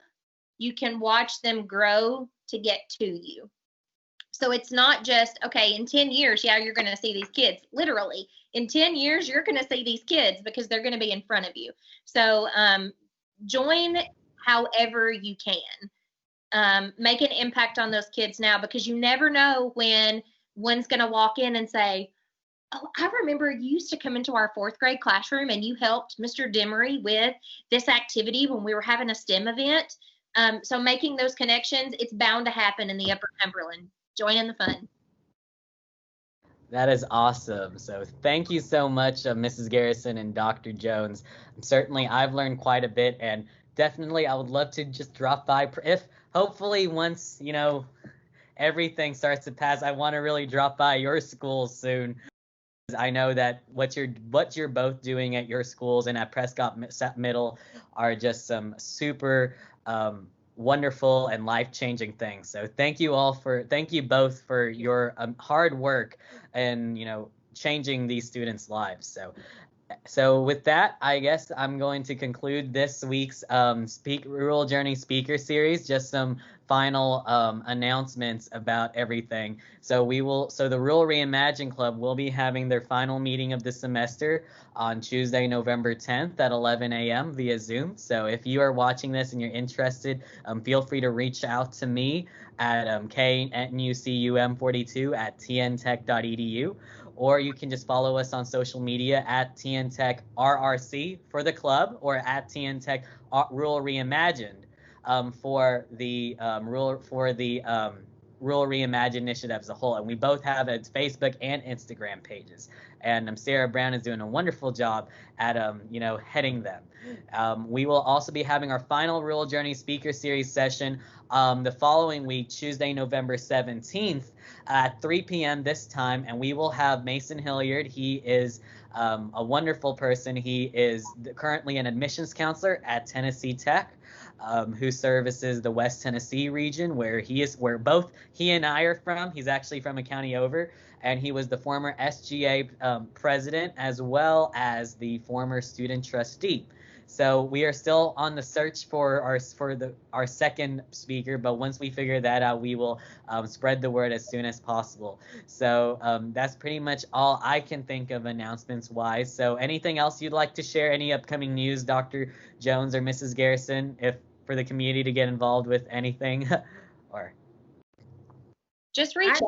you can watch them grow to get to you. So it's not just, okay, in 10 years, yeah, you're going to see these kids. Literally, in 10 years, you're going to see these kids because they're going to be in front of you. So join however you can. Make an impact on those kids now, because you never know when one's going to walk in and say, oh, I remember you used to come into our 4th grade classroom and you helped Mr. Demery with this activity when we were having a STEM event. So making those connections, it's bound to happen in the Upper Cumberland. Join in the fun. That is awesome. So thank you so much, Mrs. Garrison and Dr. Jones. Certainly, I've learned quite a bit, and definitely I would love to just drop by if hopefully once, everything starts to pass, I want to really drop by your school soon. I know that what you're both doing at your schools and at Prescott Middle are just some super wonderful and life-changing things. So thank you both for your hard work and changing these students' lives. So with that, I guess I'm going to conclude this week's Rural Journey Speaker Series. Just some final announcements about everything. So the Rural Reimagined Club will be having their final meeting of the semester on Tuesday, November 10th at 11 a.m. via Zoom. So if you are watching this and you're interested, feel free to reach out to me at knucum42@tntech.edu. Or you can just follow us on social media at TN Tech RRC for the club, or at TN Tech Rural Reimagined for the Rural Reimagined initiative as a whole. And we both have its Facebook and Instagram pages. And Sarah Brown is doing a wonderful job at heading them. We will also be having our final Rural Journey Speaker Series session the following week, Tuesday, November 17th at 3 p.m. this time, and we will have Mason Hilliard. He is a wonderful person. He is currently an admissions counselor at Tennessee Tech, who services the West Tennessee region, where both he and I are from. He's actually from a county over, and he was the former SGA president as well as the former student trustee. So we are still on the search for our second speaker, but once we figure that out, we will spread the word as soon as possible. So that's pretty much all I can think of announcements wise. So anything else you'd like to share? Any upcoming news, Dr. Jones or Mrs. Garrison, if for the community to get involved with anything? Or just reach out.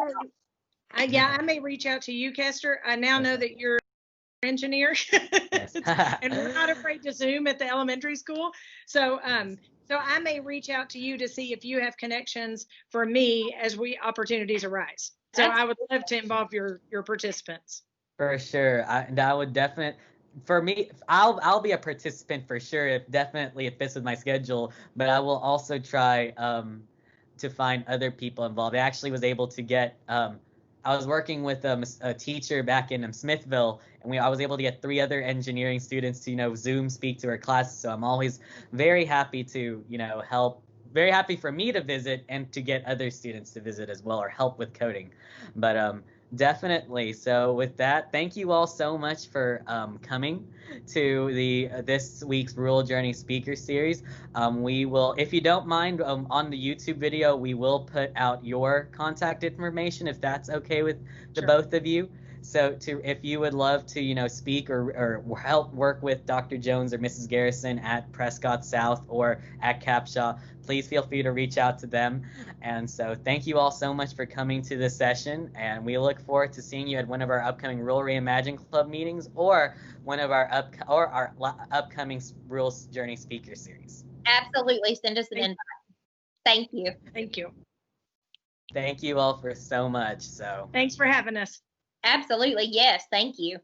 I may reach out to you, Kester. I now know that you're engineer. Yes. And we're not afraid to Zoom at the elementary school. So So I may reach out to you to see if you have connections for me as opportunities arise. So I would love to involve your participants. For sure. I would definitely, for me, I'll be a participant for sure, if it fits with my schedule, but I will also try to find other people involved. I actually was able to get, I was working with a teacher back in Smithville, and I was able to get 3 other engineering students to, Zoom speak to her classes. So I'm always very happy to, help, very happy for me to visit and to get other students to visit as well, or help with coding. But definitely. So with that, thank you all so much for coming to this week's Rural Journey Speaker Series. We will, if you don't mind, on the YouTube video, we will put out your contact information if that's okay with the both of you. So if you would love to, speak or help work with Dr. Jones or Mrs. Garrison at Prescott South or at Capshaw, please feel free to reach out to them. And so thank you all so much for coming to this session, and we look forward to seeing you at one of our upcoming Rural Reimagined Club meetings or one of our upcoming Rural Journey Speaker Series. Absolutely. Send us an invite. Thank you. Thank you. Thank you all for so much. So thanks for having us. Absolutely. Yes. Thank you.